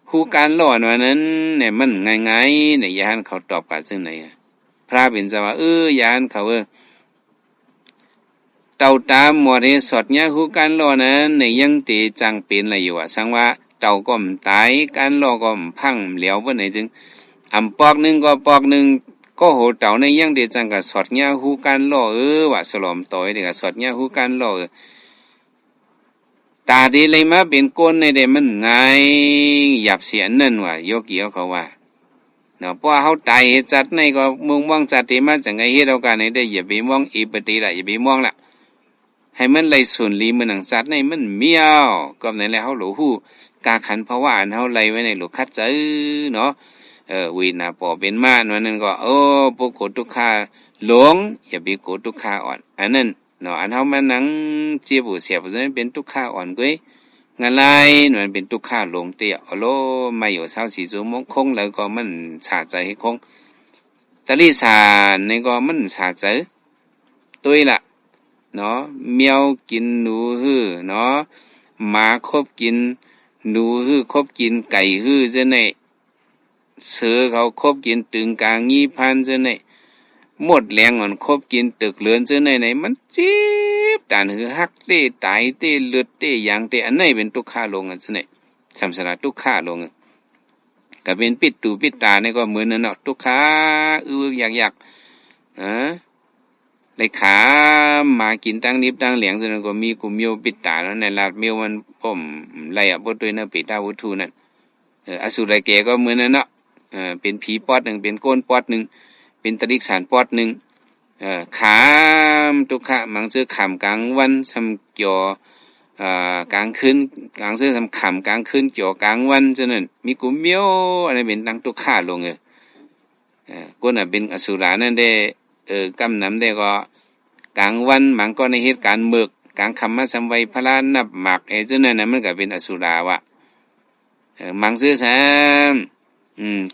คู่การล่อว่านั้นเนี่ยมันง่ายๆเนี่ยย่านเขาตอบกันซึ่งไหนพระเป็นจะว่าย่านเขาเต่าตาหมดให้สอดหญ้าคู่การล่อนั้นเนี่ยยังตีจังเป็นอะไรอยู่สังว่าเต่าก็มตายการล่อก็มพังเหลียวบ่ไหนจึงปอกนึงก็ปอกนึงก็โหเต่าในยังเดจังกับสอดหญ้าคู่การล่อว่าสลอมต่อยเด็กกับสอดหญ้าคู่การล่อตาดีเลยมาเป็นก้นในเดมันง่ายหยับเสียนนั่นว่ะโยกีเขาว่าเนาะเพราะเขาตายจัดในก็มึงมองจัดที่มาจังไงเฮ็ดเอาการในได้อย่าไปมองอีปฏิละอย่าไปมองละให้มันไหลส่วนลีมันหนังจัดในมันเมียวก็ในแล้วเขาหลูฮู้กาขันเพราะว่าอันเขาไหลไว้ในหลูคัดใจเนาะวีนาปอเป็นมานั้นก็ปกดทุกขาหลงอย่าไปกดทุกขาอ่อนอันนั้นเนาะอันเฮามานั่งเจียบเสียบจะเป็นทุกขาอ่อนก้อยงานไรมันเป็นทุกขาหลงเตี้ยโลไม่อยู่24ชั่วโมงคงแล้วก็มันสาใจให้คงตะลี่สานี่ก็มันสาใจตุ้ยล่ะเนาะแมวกินหนูฮื้อเนาะหมาคบกินหนูฮื้อคบกินไก่ฮื้อจังได๋เสือเขาคบกินตึงกลางงี้พันจังได๋หมดแรงอ่อนคบกินตึกเลือนจังได๋ไหนมันเจ็บตานหือฮักเต้ตายเต้เลือดเต้หยังเต้อันไหนเป็นทุกขาลงจังได๋สัมสระทุกขาลงก็เป็นปิดตูปิดตานี่ก็เหมือนนั่นเนาะทุกขาอยากเลยขามากินตั้งนิบตั้งเหลียงจังนั้นก็มีกุมโยปิดตาแล้วในลาดเมียวมันผมไล่บ่ด้วยนะปิดตาวุทูนั่นอสุรแกก็เหมือนนั่นเนาะเป็นผีปอดหนึ่งเป็นโกนปอดหนึ่งเป็นตริกสารปอดหนึ่งขามทุกขะมังซื้อขามกลางวันทำเกี่ยวกลางคืนกลางซื้อทำขามกลางคืนเกี่ยวกลางวันฉะนั้นมีกุมเมียวอะไรเป็นดังทุกขะลงก้นเป็นอสุรานั่นได้กำนำได้ก็กลางวันมันก็ในเหตุการณ์เมือกกลางคำมาสำไว้พระลานนับหมักฉะนั้นมันก็เป็นอสุราวะมังซื้อแซม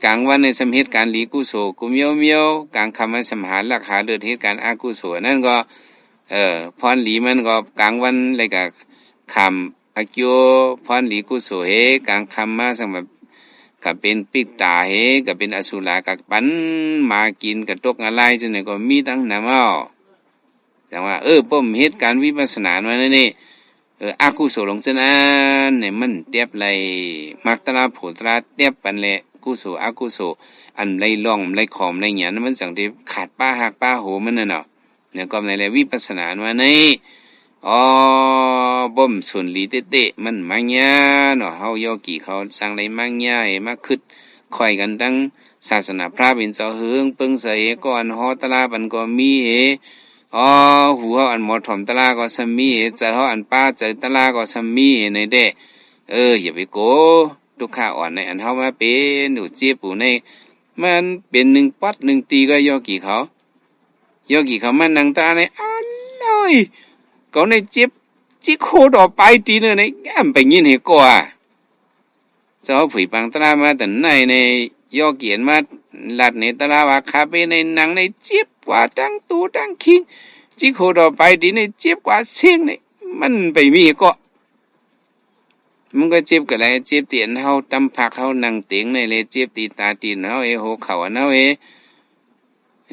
กลางวันในสมเหตุการหลีกุโสกุมเมียวกลางคำมันสมหาลักหาเลือดเหตุการอากุโสนั่นก็พรหลีมันก็กลางวันเลยกับคำอากิโอพรหลีกุโสเฮกลางคำมาสมแบบกับเป็นปิกตาเฮกับเป็นอสุรากับปันมากินกับตกอะไรจังไหนก็มีทั้งน้ำเอาจังว่าป้อมเหตุการวิปัสสนาว่านั่นนี่อากุโสลงซะนั้นเนี่ยมันเตียบไหลมักตราโผตราเตียบปันแหละกุโสอากุโสอันไหลล่องไหลขอมไหลหยันมันจังที่ขาดป้าหักป้าโหมันน่ะเนาะเนี่ยก็ในแหละวิปัสสนาว่านี่บ่มสุนลีเตะมันมังยาเนาะเฮาโยกีเขาสั่งไหลมังยาให้มาคึดค่อยกันตั้งศาสนาพระเป็นเจ้าเฮืองปึงใส่ก่อนฮอตลาบันก็มีหูเฮาอันหมอถ่อมตะลาก็ซัมมีเจอเฮาอันป้าเจอตะลาก็ซัมมีในเด้อย่าไปโกทุกข้าอ่อนในอันเฮามาเป็นหนูเจี๊ยบปู่ในมันเป็น1ปัด1ตีก็ยอกี่เขามานั่งตาในอันเลยเขาในเจี๊ยบจิโคดออกไปตีเนอในแก้มไปยินให้ก่อ เจ้าผุยปังตรามาแต่ไหนในย่อเกียนมาลัดในตราว่าคาเปในหนังในเจ็บกว่าตั้งตูตั้งคิงจิโคดอไปดีในเจ็บกว่าเสียงในมันไปมีก็มันก็เจ็บกันเลยเจ็บเตียนเฮาตำผักเฮานั่งเตียงในเลยเจ็บตีตาตีนเฮาโหเข่าเฮา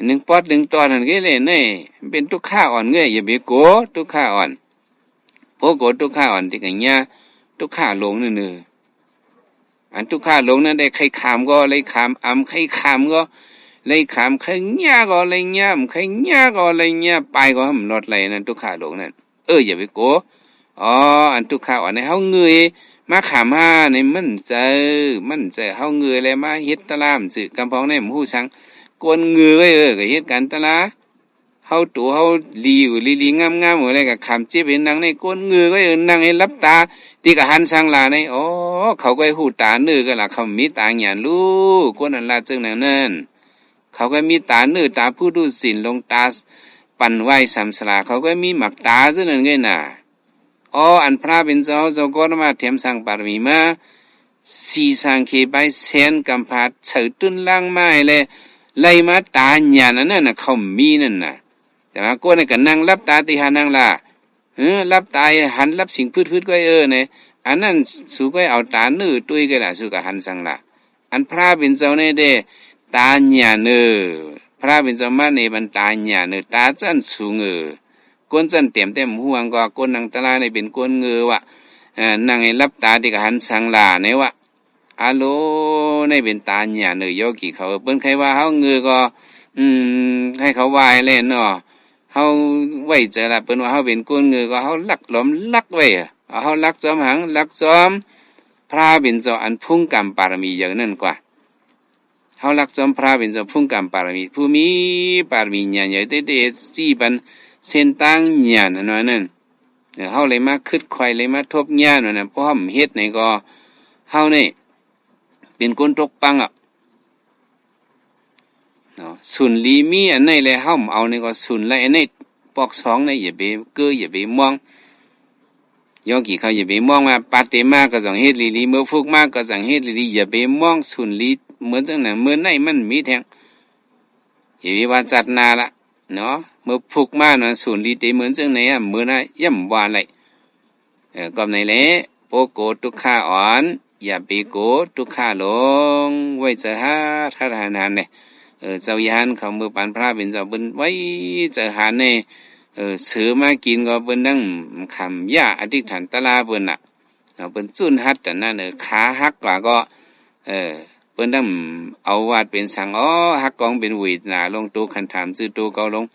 หนึ่งปอดหนึ่งตอนนั่นก็เลยเนี่ยเป็นทุกข้าอ่อนเงยอย่าไปโกทุกข้าอ่อนโพโกทุกข้าอ่อนที่กันเนี่ยทุกข้าลงนั่นเนออันทุกข้าลงนั้นได้ใครขามก็เลยขามอำใครขามก็เลยขามใครเงี้ยก็เลยเงี้ยใครเงี้ยก็เลยเงี้ยไปก็ทำรถเลยนั่นทุกข้าลงนั่นอย่าไปโกอ๋ออันทุกข้าอ่อนในเฮาเงยมาขามห้าในมันเจอเฮาเงยเลยมาเฮ็ดตะลามสื่อกำพองในหมู่สังกวนเงือก็เฮ็ดกันตะลาเฮาตัวเฮาลีอยู่ลีงามๆอะไรก็ขามเจ็บเป็นนางในกวนเงือก็นั่งให้รับตาที่ก็หันสังลาในเขาก็หูตาเนื้อก็ล่ะเขามีตาหยานลูกกวนนั่นล่ะจึงนั่นเขาก็มีตาเนื้อตาผู้ดูศีลลงตาปั่นไหวสามสลาเขาก็มีหมักตาซึ่งนั่นไงน่ะอันพระเป็นเจ้าก็มาเทียมสังปารมีมาสีสังเขไปเซนกำพาเฉิดตุ้นล่างไม้เลยไล่มาตาหยานั่นน่ะเขามีนั่นน่ะแต่ว่าก็ในกันนั่งรับตาติหานั่งล่ะรับตาหันรับสิ่งพืชก็เนี่ยอันนั้นสู้ก็เอาตาเนื้อตุ้ยก็ล่ะสู้กับหันสังล่ะอันพระเป็นเจ้าเนี่ยเด้ตาหยาเนื้อพระเป็นเจ้ามาในบรรตาหยาเนื้อตาจันสูงก้นจันเต็มห่วงก็ก้นนางตะลาในเป็นก้นเงือวะนางให้รับตาที่กหันสังลาเนี่ยวะอาโลในเป็นตาหยาเนื้อโยกี่เขาเปิ้นใครว่าเฮาเงือก็ให้เขาวายเล่นเนาะเฮาไว้ใจละเปิ้นว่าเฮาเป็นก้นเงือก็เฮาลักหลอมลักไว้เฮาลักจอมหังลักจอมพระเป็นเจ้าอันพุ่งกรรมปารมีอย่างนั้นกว่าเฮาลักจอมพระเป็นเจ้าพุ่งกรรมปารมีผู้มีปารมีญาณใหญ่เด้ๆจี้บันเส้นตั้งญาณนั่นเฮาเลยมาคิดไขว่เลยมาทบญาณนั่นน่ะเพราะเฮาเฮ็ดนี่ก็เฮานี่เป็นคนตกปังเนาะสุนลีมีอันไหนแลเฮาเอานี่ก็สุนไลอันนี้ปอกสองนี่อย่าไปอย่าไปมองยอกี่เขาอย่าไปมองมาปาเตมาก็ต้องเฮ็ดลีเมื่อฟุกมาก็ต้องเฮ็ดลีอย่าไปมองสุนลีเหมือนจังนั้นเหมือนไหนมันมีแทงอย่าไปว่าจัดนาละเนาะเมื่อพุกมาเนาะศูนย์ลีเตเหมือนจังไหนเหมือนน่ะย่ำว่าเลยก็ในแหละโปโกทุกข้าอ่อนอย่าไปโกทุกข้าลงไว้จะหาทหารนั่นเนี่ยเจ้ายานเขามือปานพระเป็นเจ้าเบิ่นไว้จะหาเนี่ยเสือมากินก็เบิ่นนั่งคำย่าอธิษฐานตะลาเบิ่นน่ะเบิ่นจุนหัดแต่นั่นขาหักกว่าก็เปิ้นนำเอาวาดเป็นสังฮักกองเป็นวิดนาลงตูคันถามซื่อตูเกาลง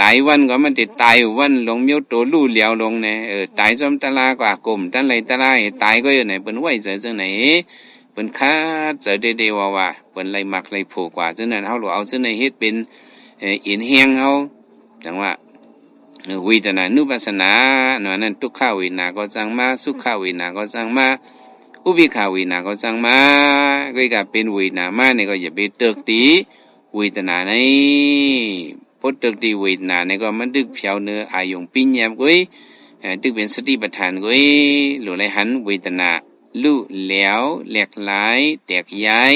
ตายวันก็มันติดตายวันลงเมียวโตลู่เหลียวลงเนี่ยตายจอมตะลากว่ากลมตันไหลตะลาตายก็อยู่ไหนเปิ้นไว้เจอจังไหนเปิ้นคาเจอเดว่าเปิ้นไหลมักไหลผูกกว่าจังนั้นเฮาเอาจังไหนเฮ็ดเป็นอินแฮงเฮาจังว่าวิตนานุปัสสนาเนาะนั่นทุกขเวทนาก็จังมาสุขเวทนาก็จังมาอุเบกขาเวทนาก็จังมาก็เป็นเวทนามาเนี่ยก็อย่าไปตึกตีเวทนาในพดตึกตีเวทนาเนี่ยก็มันดึกเพียวเนื้ออายุปิญญากุ้ยดึกเป็นสติปัฏฐานกุ้ยหรือไรหันเวทนาลู่เหลวแหลกหลายแตกย้าย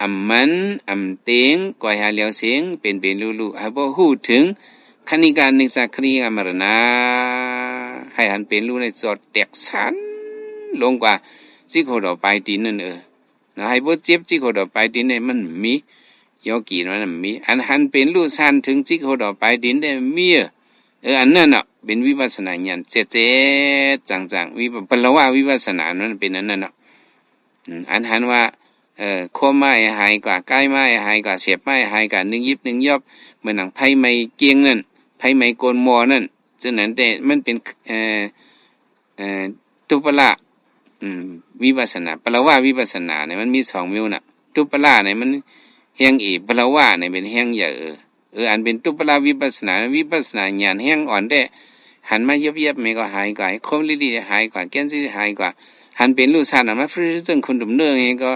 อำมันอำเต็งก่อยหาเหลียวเสียงเป็นลู่ให้บ่ฮู้ถึงคณิกานิสักครีอมรณาให้หันเป็นลู่ในจอดแตกสันลงกว่าจิโคดอไปตีนนั่นนะให้บ่เจ็บจิโคดอไปตีนเนี่ยมันมียอกี่นั่นมีอันหันเป็นลู่ซันถึงจิโคดอไปตีนได้มีอันนั้นเป็นวิปัสสนาญาณเจ๊จังวิปลวะวิปัสสนานั้นเป็นอันนั้นอันหันว่าข้อไม้หายกว่าใกล้ไม้หายกว่าเสียบไม้หายกว่า1ยิบ1ยอบเหมือนหนังไผไม้เกียงนั่นไผไม้โกนมอนั่นฉะนั้นแต่มันเป็นตุปละวิปัสสนาปรวะวิปัสสนาเนี่ยมันมี2มิวน่ะตุปละเนี่ยมันแห้งอีปรวะเนี่ยเป็นแห้งใหญ่อันเป็นตุปละวิปัสสนาญาณแห้งอ่อนได้หันมาเย็บๆมันก็หายกว่าคมลิๆหายกว่าแก่นสิหายกว่าหันเป็นรูชาติมาฟรีซึ่งคนดุมเนื้อเองก็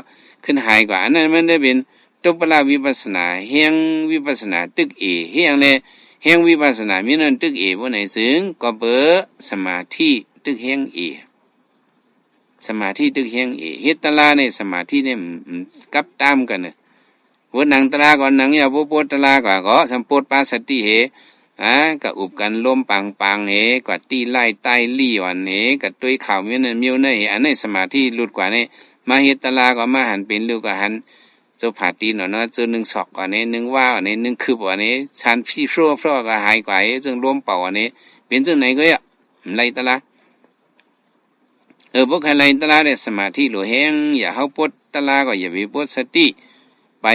ขึ้นหายกว่าอันนั้นมันได้เป็นตุปละวิปัสสนาแห้งวิปัสสนาตึกแห้งเลยแห้งวิปัสสนามีนั่นตึกบ่ไหนซึ่งก็เบอสมาธิตึกแห้ง สมาธิตึกเฮียงเฮ็ดตะลาในสมาธิเนี่ยกับตามกันน่ะวันหนังตะลาก่อนหนังอย่าบ่ปวดตะลาก็สัมปดปาสติเหก็อุบกันลมปังเหก็ตีไล่ใต้ลี่วันเหก็ตุ้ยข่าวมีนั่นมีในอันนี้สมาธิหลุดกว่านี่มาเฮ็ดตะลาก็มาหันเป็นลูกก็หันเจ้าผาตีนเนาะเจ้า1ศอกกว่านี้1ว่าอันนี้1คืบกว่านี้ชันพี่ฟลัวก็หายกว่าจึงรวมเป่าอันนี้เป็นจังไหนก็ไล่ตะลาพวกใครไล่ตะลาได้สมาธิหลวแฮงอย่าเฮาปดตะลาก็อย่าไปปดสติไป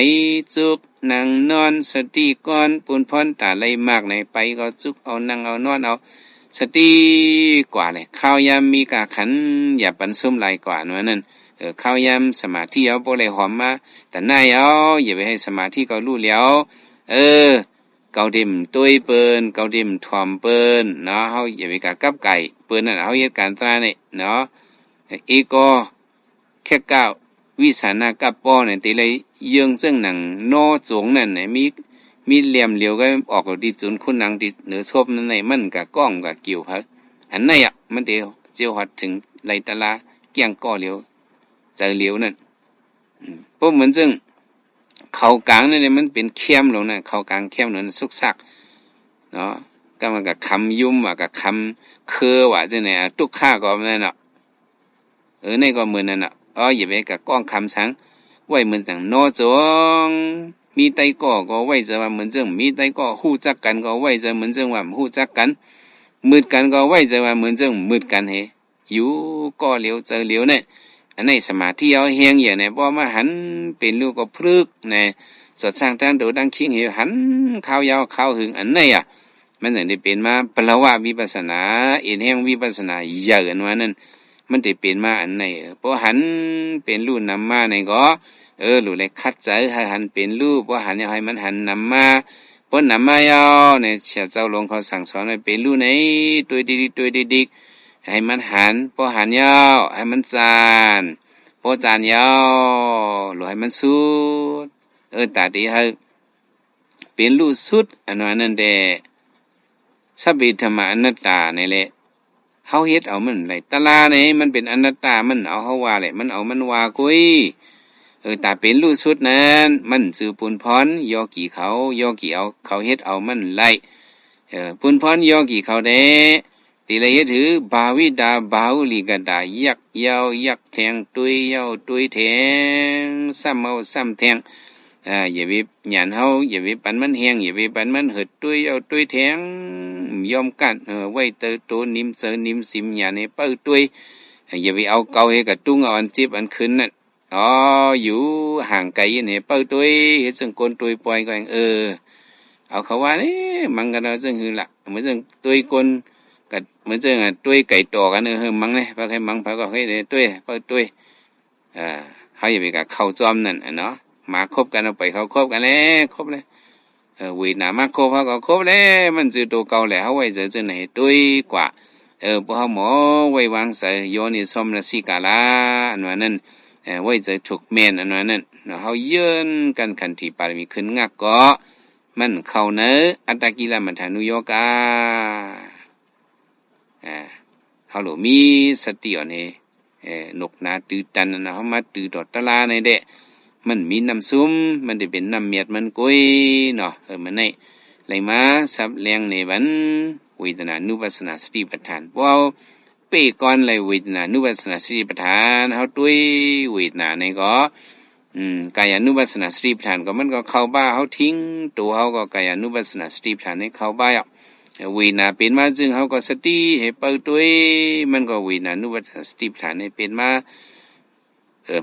จุกนั่งนอนสติก่อนปุนพรตาไหลมากในไปก็จุกเอานั่งเอานอนเอาสติกว่าเลยข้าวยามมีกาขันอย่าปันซุ่มไหลกว่านั้นข้าวยามสมาธิเอาบ่เลยหอมมาแต่หน้าเอาอย่าไปให้สมาธิก็รู้แล้วเกาดิมตุ้ยเปิ้นเกาดิมถ่อมเปิ้นเนาะเฮาอย่าไปกะกับไก่เปิ้นนั่นเฮาเฮ็ดการตราเนี่ยเนาะอีก็แค่ก้าววิสานากับป้อเนี่ยติเลยเยืองซึ่งหนังนอจงนั่นเนี่ยมีเหลี่ยมเหลียวก็ออกดีจุนคุณหนังดิเหนือชบนั่นในมันกะก้องกะกิ่วฮะอันไหนมันเดียวเจียวหัดถึงไหลตะลาเกี่ยงก้อเหลียวเจอเหลียวนั่นพวกเหมือนซึ่งเขากลางนั่นเนี่ยมันเป็นเข้มลงนะเขากลางเข้มนั่นสุกซักเนาะก็มันกับคำยุ่มกับคำคือว่าจังไหนตุกข้าก็นั่นน่ะในก็เหมือนนั่นน่ะอย่าไปกับก้องคำสังไว้เหมือนจังโนจงมีไตก็ไว้จะว่าเหมือนจังมีไตก็ฮู้จักกันก็ไว้จะเหมือนจังว่าฮู้จักกันมืดกันก็ไว้จะว่าเหมือนจังมืดกันเฮอยู่ก็เหลียวเจอเหลียวเนี่ยอันนี้สมาธิเอาเฮียงอย่างเนี่ยพอมาหันเป็นลูกก็พรึกเนี่ยสดสร้างทางโดดังคิงเหี่ยวหันข้าวยาวข้าวหึงอันไหนมันถึงได้เป็นมาปละวะวิปัสสนาเอ็นแห่งวิปัสสนาเยอะกันว่านั่นมันได้เป็นมาอันไหนพอหันเป็นลูกนำมาในก็ลูกเลยคัดใจให้หันเป็นลูกพอหันอยากให้มันหันนำมาพอนำมายาวเนี่ยเสียเจ้าหลวงเขาสั่งสอนให้เป็นลูกไหนตัวดีให้มันหันพอหันยาวให้มันจานพอจานยาวหรือให้มันสุดตาดีให้เป็นลูกสุดอันนั้นแดสัพพิธรรมะอนัตตานี่แหละเฮาเฮ็ดเอามันไหลตะลานี่มันเป็นอนัตตามันเอาเฮาว่าแหละมันเอามันว่ากุยตาเป็นลูกสุดนั้นมันสื่อปุนพรยอกี่เขายอกี่เอาเขาเฮ็ดเอามันไหลปุนพรยอกี่เขาเด้ติเลยเฮ็ดถือบาวิดาบาหุลิกดายักยาวยักแทงตุยยาวตุยแทงซ้ำเอาซ้ำแทงอย่าไปหยันเฮาอย่าไปปันมันแห้งอย่าไปปันมันเหิดตุยเอาตุยแทงยอมกันไว้เตอโตนิมเสอนิมสิมหยาในเปิ้ตุยอย่าไปเอาเกาให้กับตุ้งเอาอันจิบอันขึ้นนั่นอยู่ห่างไกลเนี่ยเปิ้ตุยเฮ็ดจังกนตุยปล่อยก็เอาเขาว่านี่มันก็เอาจังหือละเหมือนจังตุยกนก็เหมือนจังตุยไก่ต่อกันมังเนี่ยพาให้มังพาก็ให้ตุยเปิ้ตุยเฮาอย่าไปกับเข้าจอมนั่นเนาะมาคบกันเอาไปเขาคบกันแล้วคบเลยวีหนามาคบเขาก็คบแล้วมันจือตัวเก่าแล้วเฮาไว้เจอจังไหนตุยกว่าพวกเฮาหมอไว้วางใส่โยนิสมนสิกาลาอันว่านั้นไว้ใจถูกแม่นอันว่านั้นเฮาเยินกันขันธิปารมีขึ้นงักก็มันเข้าเนออัตตกิลมัฏฐานุโยกาเฮาหลมีสติอ่อนนกนาตื้อตันนะเฮามาตื้อดอดตะลาในเด้มันมีน้ำซุมมันได้เป็นน้ำเมียดมันกุยเนาะมันไหนไหลมาสับแรงในวันเวทนานุปัสสนาสติปัฏฐานพอเป้ก่อนเลยเวทนานุปัสสนาสติปัฏฐานเฮาตุ้ยเวทนาในก็กายานุปัสสนาสติปัฏฐานก็มันก็เข้าบ้าเฮาทิ้งตัวเฮาก็กายานุปัสสนาสติปัฏฐานให้เข้าบ้าเวทนาเป็นมาจึงเฮาก็สติให้เปิดตุ้ยมันก็เวทนานุปัสสนาสติปัฏฐานให้เป็นมา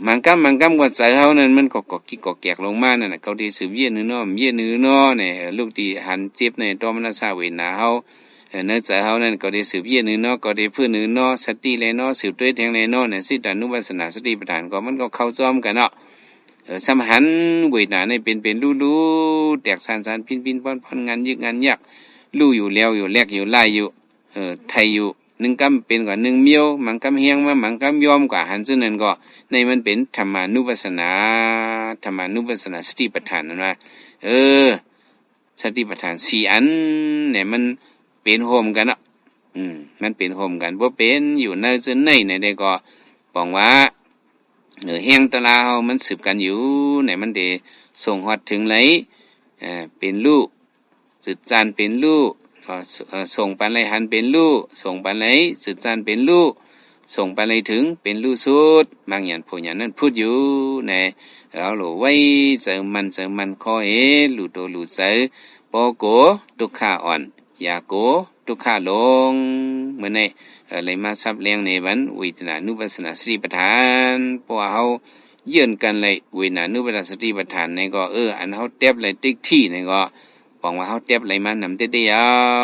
มังกำว่าใจเฮานั้นมันก็กิกแกกลงมานั่นน่ะเขาที่สืบเยี่ยนเนาะเยี่ยนเนาะเนี่ยลูกที่หันเจ็บในตอมนัสสาเวทนาเฮาเนื้อใจเฮานั้นก็ได้สืบเยี่ยนเนาะก็ได้พื้นเนาะสติเลยเนาะสืบด้วยแทงเลยเนาะเนี่ยสิตานุปัสสนาสติปัฏฐานก็มันก็เข้าจ้อมกันเนาะสมหันเวทนาเนี่ยเป็นรู้แตกสานพินป้อนงานยึกงานยักรู้อยู่แล้วอยู่แลกอยู่ไล่อยู่ไทยอยู่1กำเป็นกว่า1เมียวมังกำเฮียงมามังกำยอมกว่าหันซึ่งนั่นก็ในมันเป็นธรรมานุปัสสนาสติปัฏฐานนั่นว่าสติปัฏฐาน4อันเนี่ยมันเป็นโฮมกันมันเป็นโฮมกันบ่เป็นอยู่ในซึ่งในได้ก็ ปองว่าแห้งตะลาเฮามันสืบกันอยู่ไหนมันได้ส่งฮอดถึงไหนเป็นลูกสืบจานเป็นลูกส่งปันไหลหันเป็นลูกส่งปันไหลสืบจานเป็นลูกส่งปันไหลถึงเป็นลูกสุดบางอย่างผู้อย่างนั้นพูดอยู่ในเอาโหลไว้เจอมันขอเอหลุดโตหลุดเจอปอโกทุกข้าอ่อนอย่าโกทุกข้าลงเหมือนในเลยมาซับเลี้ยงในวันวิตนานุปัสสนาสติปัฏฐานเพราะว่าเฮาเยื่อนกันเลยวินานุปัสสนาสติปัฏฐานในก็อันเฮาเต็บเลยติ๊กที่ในก็บอกว่าเฮาเต็บเลยมานำเตี้ย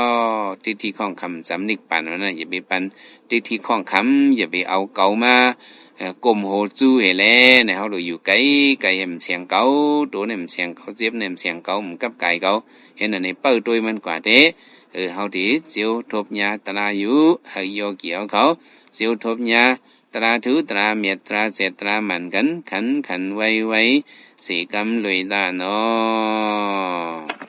ๆติ๊กที่ข้องคำสำนึกปันว่านะอย่าไปปันติ๊กที่ข้องคำอย่าไปเอาเก่ามากลมโหจูเฮแลในเฮาโดอยู่ไกลเห็นเสียงเก่าตัวเนี่ยเสียงเก่าเจ็บเนี่ยเสียงเก่ามันกับไก่เก่าเห็นอันนี้เปิ้ลตัวมันกว่าเด้เฮาที่เจียวทบญาตราอยู่ให้โยเกี่ยวเขาเจียวทบญาตราถือตราเมียตราเสตรามันกันขันไว้สีกำลุยตาเนาะ